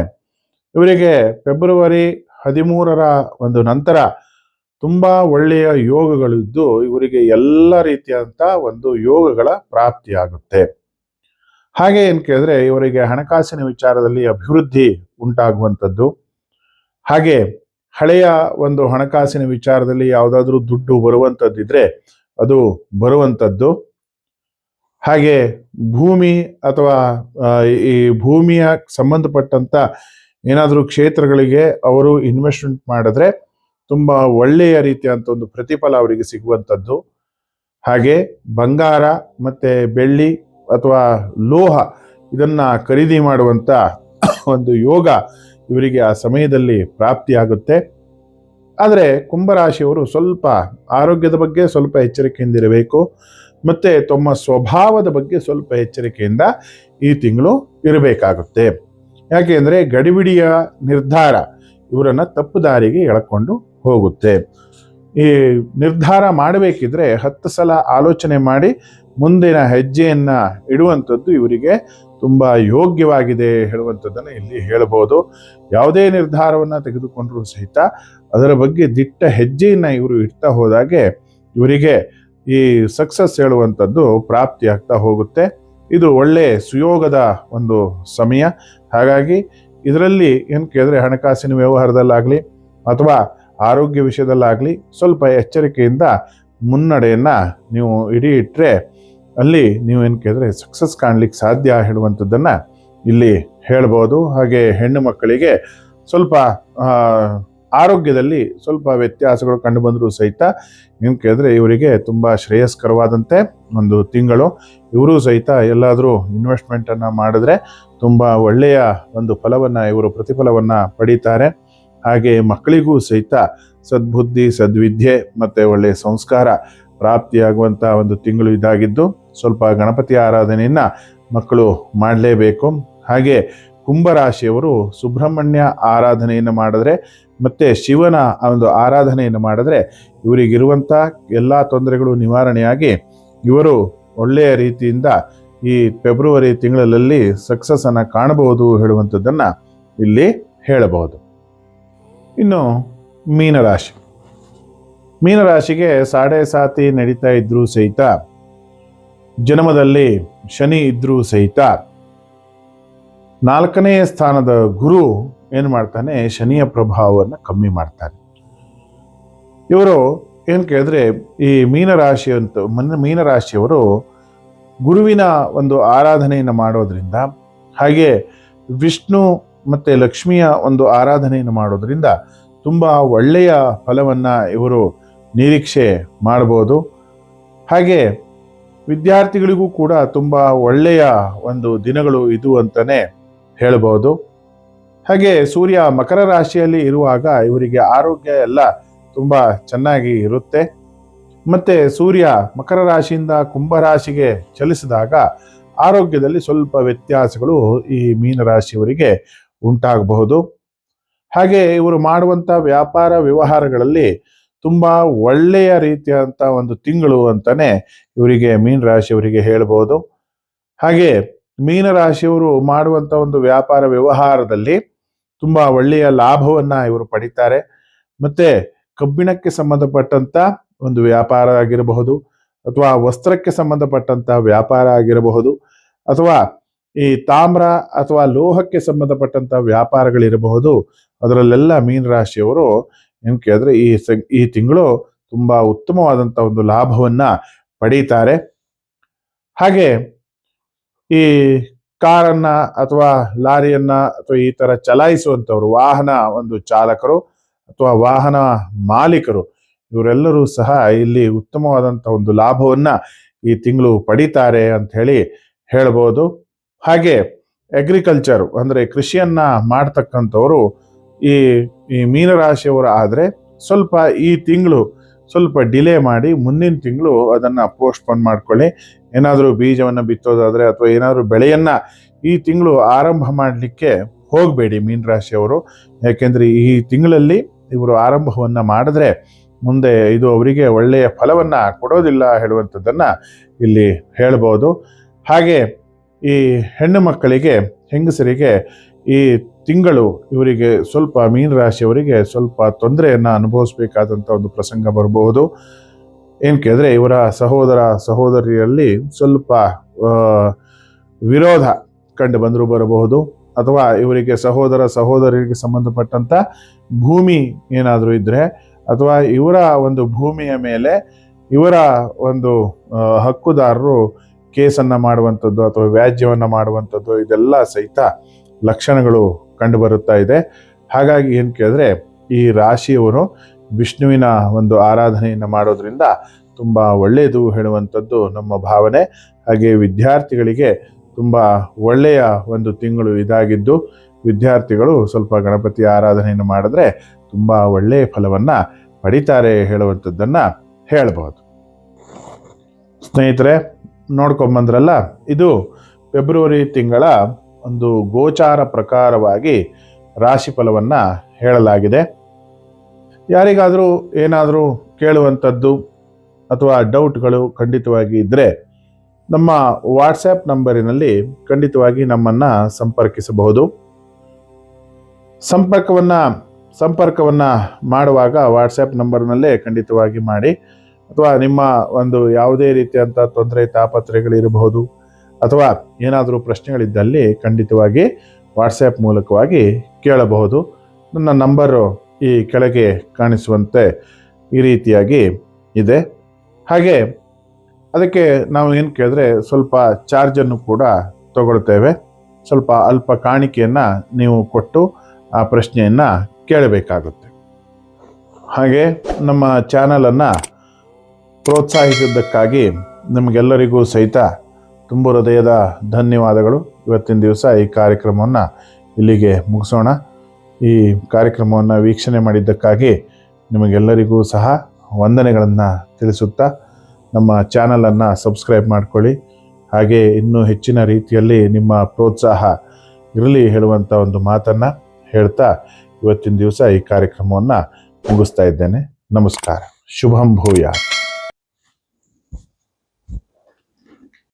Speaker 1: ಇವರಿಗೆ ಫೆಬ್ರವರಿ 13ರ ಒಂದು ನಂತರ ತುಂಬ ಒಳ್ಳೆಯ ಯೋಗಗಳಿದ್ದು ಇವರಿಗೆ ಎಲ್ಲ ರೀತಿಯಾದಂಥ ಒಂದು ಯೋಗಗಳ ಪ್ರಾಪ್ತಿಯಾಗುತ್ತೆ. ಹಾಗೆ ಏನು ಕೇಳಿದ್ರೆ ಇವರಿಗೆ ಹಣಕಾಸಿನ ವಿಚಾರದಲ್ಲಿ ಅಭಿವೃದ್ಧಿ ಉಂಟಾಗುವಂಥದ್ದು, ಹಾಗೆ ಹಳೆಯ ಒಂದು ಹಣಕಾಸಿನ ವಿಚಾರದಲ್ಲಿ ಯಾವುದಾದ್ರೂ ದುಡ್ಡು ಬರುವಂಥದ್ದಿದ್ರೆ ಅದು ಬರುವಂಥದ್ದು, ಹಾಗೆ ಭೂಮಿ ಅಥವಾ ಈ ಭೂಮಿಯ ಸಂಬಂಧಪಟ್ಟಂಥ ಏನಾದರೂ ಕ್ಷೇತ್ರಗಳಿಗೆ ಅವರು ಇನ್ವೆಸ್ಟ್ಮೆಂಟ್ ಮಾಡಿದ್ರೆ ತುಂಬಾ ಒಳ್ಳೆಯ ರೀತಿಯಂತ ಒಂದು ಪ್ರತಿಫಲ ಅವರಿಗೆ ಸಿಗುವಂಥದ್ದು. ಹಾಗೆ ಬಂಗಾರ ಮತ್ತೆ ಬೆಳ್ಳಿ ಅಥವಾ ಲೋಹ ಇದನ್ನ ಖರೀದಿ ಮಾಡುವಂತ ಒಂದು ಯೋಗ ಇವರಿಗೆ ಆ ಸಮಯದಲ್ಲಿ ಪ್ರಾಪ್ತಿಯಾಗುತ್ತೆ. ಆದರೆ ಕುಂಭರಾಶಿಯವರು ಸ್ವಲ್ಪ ಆರೋಗ್ಯದ ಬಗ್ಗೆ ಸ್ವಲ್ಪ ಎಚ್ಚರಿಕೆಯಿಂದಿರಬೇಕು, ಮತ್ತೆ ತಮ್ಮ ಸ್ವಭಾವದ ಬಗ್ಗೆ ಸ್ವಲ್ಪ ಎಚ್ಚರಿಕೆಯಿಂದ ಈ ತಿಂಗಳು ಇರಬೇಕಾಗುತ್ತೆ. ಯಾಕೆಂದ್ರೆ ಗಡಿಬಿಡಿಯ ನಿರ್ಧಾರ ಇವರನ್ನ ತಪ್ಪು ದಾರಿಗೆ ಎಳ್ಕೊಂಡು ಹೋಗುತ್ತೆ. ಈ ನಿರ್ಧಾರ ಮಾಡಬೇಕಿದ್ರೆ 10 ಸಲ ಆಲೋಚನೆ ಮಾಡಿ ಮುಂದಿನ ಹೆಜ್ಜೆಯನ್ನ ಇಡುವಂಥದ್ದು ಇವರಿಗೆ ತುಂಬಾ ಯೋಗ್ಯವಾಗಿದೆ ಹೇಳುವಂಥದ್ದನ್ನು ಇಲ್ಲಿ ಹೇಳಬಹುದು. ಯಾವುದೇ ನಿರ್ಧಾರವನ್ನ ತೆಗೆದುಕೊಂಡ್ರೂ ಸಹಿತ ಅದರ ಬಗ್ಗೆ ದಿಟ್ಟ ಹೆಜ್ಜೆಯನ್ನ ಇವರು ಇಡ್ತಾ ಹೋದಾಗೆ ಇವರಿಗೆ ಈ ಸಕ್ಸಸ್ ಹೇಳುವಂಥದ್ದು ಪ್ರಾಪ್ತಿಯಾಗ್ತಾ ಹೋಗುತ್ತೆ. ಇದು ಒಳ್ಳೆ ಸುಯೋಗದ ಒಂದು ಸಮಯ. ಹಾಗಾಗಿ ಇದರಲ್ಲಿ ಏನು ಕೇಳಿದ್ರೆ ಹಣಕಾಸಿನ ವ್ಯವಹಾರದಲ್ಲಾಗ್ಲಿ ಅಥವಾ ಆರೋಗ್ಯ ವಿಷಯದಲ್ಲಾಗ್ಲಿ ಸ್ವಲ್ಪ ಎಚ್ಚರಿಕೆಯಿಂದ ಮುನ್ನಡೆಯನ್ನ ನೀವು ಇಟ್ರೆ ಅಲ್ಲಿ ನೀವು ಏನು ಕೇಳಿದ್ರೆ ಸಕ್ಸಸ್ ಕಾಣ್ಲಿಕ್ಕೆ ಸಾಧ್ಯ ಹೇಳುವಂಥದ್ದನ್ನ ಇಲ್ಲಿ ಹೇಳ್ಬೋದು. ಹಾಗೆ ಹೆಣ್ಣು ಮಕ್ಕಳಿಗೆ ಸ್ವಲ್ಪ ಆರೋಗ್ಯದಲ್ಲಿ ಸ್ವಲ್ಪ ವ್ಯತ್ಯಾಸಗಳು ಕಂಡು ಬಂದರೂ ಸಹಿತ ಏನು ಕೇಳಿದ್ರೆ ಇವರಿಗೆ ತುಂಬಾ ಶ್ರೇಯಸ್ಕರವಾದಂತೆ ಒಂದು ತಿಂಗಳು. ಇವರು ಸಹಿತ ಎಲ್ಲಾದರೂ ಇನ್ವೆಸ್ಟ್ಮೆಂಟ್ ಅನ್ನ ಮಾಡಿದ್ರೆ ತುಂಬಾ ಒಳ್ಳೆಯ ಒಂದು ಫಲವನ್ನ ಇವರು ಪ್ರತಿಫಲವನ್ನ ಪಡೀತಾರೆ. ಹಾಗೆ ಮಕ್ಕಳಿಗೂ ಸಹಿತ ಸದ್ಬುದ್ಧಿ ಸದ್ವಿದ್ಯೆ ಮತ್ತೆ ಒಳ್ಳೆಯ ಸಂಸ್ಕಾರ ಪ್ರಾಪ್ತಿಯಾಗುವಂತ ಒಂದು ತಿಂಗಳು ಇದಾಗಿದ್ದು ಸ್ವಲ್ಪ ಗಣಪತಿ ಆರಾಧನೆಯನ್ನ ಮಕ್ಕಳು ಮಾಡಲೇಬೇಕು. ಹಾಗೆ ಕುಂಭರಾಶಿಯವರು ಸುಬ್ರಹ್ಮಣ್ಯ ಆರಾಧನೆಯನ್ನು ಮಾಡಿದ್ರೆ ಮತ್ತೆ ಶಿವನ ಒಂದು ಆರಾಧನೆಯನ್ನು ಮಾಡಿದ್ರೆ ಇವರಿಗಿರುವಂಥ ಎಲ್ಲ ತೊಂದರೆಗಳು ನಿವಾರಣೆಯಾಗಿ ಇವರು ಒಳ್ಳೆಯ ರೀತಿಯಿಂದ ಈ ಫೆಬ್ರವರಿ ತಿಂಗಳಲ್ಲಿ ಸಕ್ಸಸ್ ಅನ್ನ ಕಾಣಬಹುದು ಹೇಳುವಂಥದ್ದನ್ನ ಇಲ್ಲಿ ಹೇಳಬಹುದು. ಇನ್ನು ಮೀನರಾಶಿ. ಮೀನರಾಶಿಗೆ ಸಾಡೆ ಸಾತಿ ನಡೀತಾ ಇದ್ರೂ ಸಹಿತ, ಜನ್ಮದಲ್ಲಿ ಶನಿ ಇದ್ರೂ ಸಹಿತ 4ನೇ ಸ್ಥಾನದ ಗುರು ಏನು ಮಾಡ್ತಾನೆ, ಶನಿಯ ಪ್ರಭಾವವನ್ನು ಕಮ್ಮಿ ಮಾಡ್ತಾನೆ. ಇವರು ಏನು ಕೇಳಿದ್ರೆ ಈ ಮೀನರಾಶಿಯವರು ಗುರುವಿನ ಒಂದು ಆರಾಧನೆಯನ್ನು ಮಾಡೋದ್ರಿಂದ ಹಾಗೆ ವಿಷ್ಣು ಮತ್ತೆ ಲಕ್ಷ್ಮಿಯ ಒಂದು ಆರಾಧನೆಯನ್ನು ಮಾಡೋದ್ರಿಂದ ತುಂಬಾ ಒಳ್ಳೆಯ ಫಲವನ್ನ ಇವರು ನಿರೀಕ್ಷೆ ಮಾಡಬಹುದು. ಹಾಗೆ ವಿದ್ಯಾರ್ಥಿಗಳಿಗೂ ಕೂಡ ತುಂಬಾ ಒಳ್ಳೆಯ ಒಂದು ದಿನಗಳು ಇದು ಅಂತಾನೆ ಹೇಳಬಹುದು. ಹಾಗೆ ಸೂರ್ಯ ಮಕರ ರಾಶಿಯಲ್ಲಿ ಇರುವಾಗ ಇವರಿಗೆ ಆರೋಗ್ಯ ಎಲ್ಲ ತುಂಬಾ ಚೆನ್ನಾಗಿ ಇರುತ್ತೆ. ಮತ್ತೆ ಸೂರ್ಯ ಮಕರ ರಾಶಿಯಿಂದ ಕುಂಭರಾಶಿಗೆ ಚಲಿಸಿದಾಗ ಆರೋಗ್ಯದಲ್ಲಿ ಸ್ವಲ್ಪ ವ್ಯತ್ಯಾಸಗಳು ಈ ಮೀನರಾಶಿಯವರಿಗೆ ಉಂಟಾಗಬಹುದು. ಹಾಗೆ ಇವರು ಮಾಡುವಂತ ವ್ಯಾಪಾರ ವ್ಯವಹಾರಗಳಲ್ಲಿ ತುಂಬಾ ಒಳ್ಳೆಯ ರೀತಿಯಾದಂಥ ಒಂದು ತಿಂಗಳು ಅಂತಾನೆ ಇವರಿಗೆ ಮೀನರಾಶಿಯವರಿಗೆ ಹೇಳಬಹುದು. ಹಾಗೆ ಮೀನರಾಶಿಯವರು ಮಾಡುವಂತ ಒಂದು ವ್ಯಾಪಾರ ವ್ಯವಹಾರದಲ್ಲಿ ತುಂಬಾ ಒಳ್ಳೆಯ ಲಾಭವನ್ನ ಇವರು ಪಡಿತಾರೆ. ಮತ್ತೆ ಕಬ್ಬಿಣಕ್ಕೆ ಸಂಬಂಧಪಟ್ಟಂತ ಒಂದು ವ್ಯಾಪಾರ ಆಗಿರಬಹುದು, ಅಥವಾ ವಸ್ತ್ರಕ್ಕೆ ಸಂಬಂಧಪಟ್ಟಂತ ವ್ಯಾಪಾರ ಆಗಿರಬಹುದು, ಅಥವಾ ಈ ತಾಮ್ರ ಅಥವಾ ಲೋಹಕ್ಕೆ ಸಂಬಂಧಪಟ್ಟಂತ ವ್ಯಾಪಾರಗಳಿರಬಹುದು. ಅದರಲ್ಲೆಲ್ಲ ಮೀನರಾಶಿಯವರು ಏನು ಕೇಳಿದ್ರೆ ಈ ತಿಂಗಳು ತುಂಬಾ ಉತ್ತಮವಾದಂತ ಒಂದು ಲಾಭವನ್ನ ಪಡೀತಾರೆ. ಹಾಗೆ ಈ ಕಾರನ್ನ ಅಥವಾ ಲಾರಿಯನ್ನ ಅಥವಾ ಈ ತರ ಚಲಾಯಿಸುವಂತವ್ರು, ವಾಹನ ಒಂದು ಚಾಲಕರು ಅಥವಾ ವಾಹನ ಮಾಲೀಕರು, ಇವರೆಲ್ಲರೂ ಸಹ ಇಲ್ಲಿ ಉತ್ತಮವಾದಂತ ಒಂದು ಲಾಭವನ್ನ ಈ ತಿಂಗಳು ಪಡೀತಾರೆ ಅಂತ ಹೇಳಿ ಹೇಳ್ಬೋದು. ಹಾಗೆ ಅಗ್ರಿಕಲ್ಚರ್ ಅಂದ್ರೆ ಕೃಷಿಯನ್ನ ಮಾಡ್ತಕ್ಕಂಥವ್ರು ಈ ಮೀನರಾಶಿಯವರು ಆದ್ರೆ ಸ್ವಲ್ಪ ಈ ತಿಂಗಳು ಸ್ವಲ್ಪ ಡಿಲೇ ಮಾಡಿ ಮುಂದಿನ ತಿಂಗಳು ಅದನ್ನ ಪೋಸ್ಟ್ಪೋನ್ ಮಾಡ್ಕೊಳ್ಳಿ. ಏನಾದರೂ ಬೀಜವನ್ನ ಬಿತ್ತೋದಾದ್ರೆ ಅಥವಾ ಏನಾದರೂ ಬೆಳೆಯನ್ನ ಈ ತಿಂಗಳು ಆರಂಭ ಮಾಡಲಿಕ್ಕೆ ಹೋಗಬೇಡಿ ಮೀನರಾಶಿಯವರು. ಯಾಕೆಂದ್ರೆ ಈ ತಿಂಗಳಲ್ಲಿ ಇವರು ಆರಂಭವನ್ನ ಮಾಡಿದ್ರೆ ಮುಂದೆ ಇದು ಅವರಿಗೆ ಒಳ್ಳೆಯ ಫಲವನ್ನ ಕೊಡೋದಿಲ್ಲ ಹೇಳುವಂಥದ್ದನ್ನ ಇಲ್ಲಿ ಹೇಳ್ಬೋದು. ಹಾಗೆ ಈ ಹೆಣ್ಣು ಮಕ್ಕಳಿಗೆ, ಹೆಂಗಸರಿಗೆ ಈ ತಿಂಗಳು ಇವರಿಗೆ ಸ್ವಲ್ಪ ಮೀನರಾಶಿಯವರಿಗೆ ಸ್ವಲ್ಪ ತೊಂದರೆಯನ್ನ ಅನುಭವಿಸಬೇಕಾದಂತ ಒಂದು ಪ್ರಸಂಗ ಬರಬಹುದು. ಏನ್ ಕೇಳಿದ್ರೆ ಇವರ ಸಹೋದರ ಸಹೋದರಿಯಲ್ಲಿ ಸ್ವಲ್ಪ ವಿರೋಧ ಕಂಡು ಬಂದರೂ ಬರಬಹುದು, ಅಥವಾ ಇವರಿಗೆ ಸಹೋದರ ಸಹೋದರಿಗೆ ಸಂಬಂಧಪಟ್ಟಂತ ಭೂಮಿ ಏನಾದರೂ ಇದ್ರೆ, ಅಥವಾ ಇವರ ಒಂದು ಭೂಮಿಯ ಮೇಲೆ ಇವರ ಒಂದು ಹಕ್ಕುದಾರರು ಕೇಸನ್ನ ಮಾಡುವಂಥದ್ದು ಅಥವಾ ವ್ಯಾಜ್ಯವನ್ನ ಮಾಡುವಂಥದ್ದು, ಇದೆಲ್ಲ ಸಹಿತ ಲಕ್ಷಣಗಳು ಕಂಡು ಬರುತ್ತಾ ಇದೆ. ಹಾಗಾಗಿ ಏನ್ ಕೇಳಿದ್ರೆ ಈ ರಾಶಿಯವರು ವಿಷ್ಣುವಿನ ಒಂದು ಆರಾಧನೆಯನ್ನು ಮಾಡೋದ್ರಿಂದ ತುಂಬ ಒಳ್ಳೆಯದು ಹೇಳುವಂಥದ್ದು ನಮ್ಮ ಭಾವನೆ. ಹಾಗೆ ವಿದ್ಯಾರ್ಥಿಗಳಿಗೆ ತುಂಬ ಒಳ್ಳೆಯ ಒಂದು ತಿಂಗಳು ಇದಾಗಿದ್ದು, ವಿದ್ಯಾರ್ಥಿಗಳು ಸ್ವಲ್ಪ ಗಣಪತಿ ಆರಾಧನೆಯನ್ನು ಮಾಡಿದ್ರೆ ತುಂಬ ಒಳ್ಳೆಯ ಫಲವನ್ನು ಪಡಿತಾರೆ ಹೇಳುವಂಥದ್ದನ್ನು ಹೇಳ್ಬೋದು. ಸ್ನೇಹಿತರೆ, ನೋಡ್ಕೊಂಬಂದ್ರಲ್ಲ, ಇದು ಫೆಬ್ರವರಿ ತಿಂಗಳ ಒಂದು ಗೋಚಾರ ಪ್ರಕಾರವಾಗಿ ರಾಶಿ ಫಲವನ್ನು ಹೇಳಲಾಗಿದೆ. ಯಾರಿಗಾದರೂ ಏನಾದರೂ ಕೇಳುವಂಥದ್ದು ಅಥವಾ ಡೌಟ್ಗಳು ಖಂಡಿತವಾಗಿ ಇದ್ದರೆ ನಮ್ಮ ವಾಟ್ಸಪ್ ನಂಬರಿನಲ್ಲಿ ಖಂಡಿತವಾಗಿ ನಮ್ಮನ್ನು ಸಂಪರ್ಕಿಸಬಹುದು. ಸಂಪರ್ಕವನ್ನು ಮಾಡುವಾಗ ವಾಟ್ಸಪ್ ನಂಬರ್ನಲ್ಲೇ ಖಂಡಿತವಾಗಿ ಮಾಡಿ. ಅಥವಾ ನಿಮ್ಮ ಒಂದು ಯಾವುದೇ ರೀತಿಯಂಥ ತೊಂದರೆ ತಾಪತ್ರೆಗಳಿರಬಹುದು ಅಥವಾ ಏನಾದರೂ ಪ್ರಶ್ನೆಗಳಿದ್ದಲ್ಲಿ ಖಂಡಿತವಾಗಿ ವಾಟ್ಸಪ್ ಮೂಲಕವಾಗಿ ಕೇಳಬಹುದು. ನನ್ನ ನಂಬರು ಈ ಕೆಳಗೆ ಕಾಣಿಸುವಂತೆ ಈ ರೀತಿಯಾಗಿ ಇದೆ. ಹಾಗೆ ಅದಕ್ಕೆ ನಾವು ಏನು ಕೇಳಿದ್ರೆ ಸ್ವಲ್ಪ ಚಾರ್ಜನ್ನು ಕೂಡ ತಗೊಳ್ತೇವೆ. ಸ್ವಲ್ಪ ಅಲ್ಪ ಕಾಣಿಕೆಯನ್ನು ನೀವು ಕೊಟ್ಟು ಆ ಪ್ರಶ್ನೆಯನ್ನು ಕೇಳಬೇಕಾಗುತ್ತೆ. ಹಾಗೆ ನಮ್ಮ ಚಾನಲನ್ನು ಪ್ರೋತ್ಸಾಹಿಸಿದ್ದಕ್ಕಾಗಿ ನಿಮಗೆಲ್ಲರಿಗೂ ಸಹಿತ ತುಂಬ ಹೃದಯದ ಧನ್ಯವಾದಗಳು. ಇವತ್ತಿನ ದಿವಸ ಈ ಕಾರ್ಯಕ್ರಮವನ್ನು ಇಲ್ಲಿಗೆ ಮುಗಿಸೋಣ. ಈ ಕಾರ್ಯಕ್ರಮವನ್ನು ವೀಕ್ಷಣೆ ಮಾಡಿದ್ದಕ್ಕಾಗಿ ನಿಮಗೆಲ್ಲರಿಗೂ ಸಹ ವಂದನೆಗಳನ್ನು ತಿಳಿಸುತ್ತಾ ನಮ್ಮ ಚಾನಲನ್ನು ಸಬ್ಸ್ಕ್ರೈಬ್ ಮಾಡಿಕೊಳ್ಳಿ. ಹಾಗೆ ಇನ್ನೂ ಹೆಚ್ಚಿನ ರೀತಿಯಲ್ಲಿ ನಿಮ್ಮ ಪ್ರೋತ್ಸಾಹ ಇರಲಿ ಹೇಳುವಂಥ ಒಂದು ಮಾತನ್ನು ಹೇಳ್ತಾ ಇವತ್ತಿನ ದಿವಸ ಈ ಕಾರ್ಯಕ್ರಮವನ್ನು ಮುಗಿಸ್ತಾ ಇದ್ದೇನೆ. ನಮಸ್ಕಾರ. ಶುಭಂ ಭೂಯಾತ್.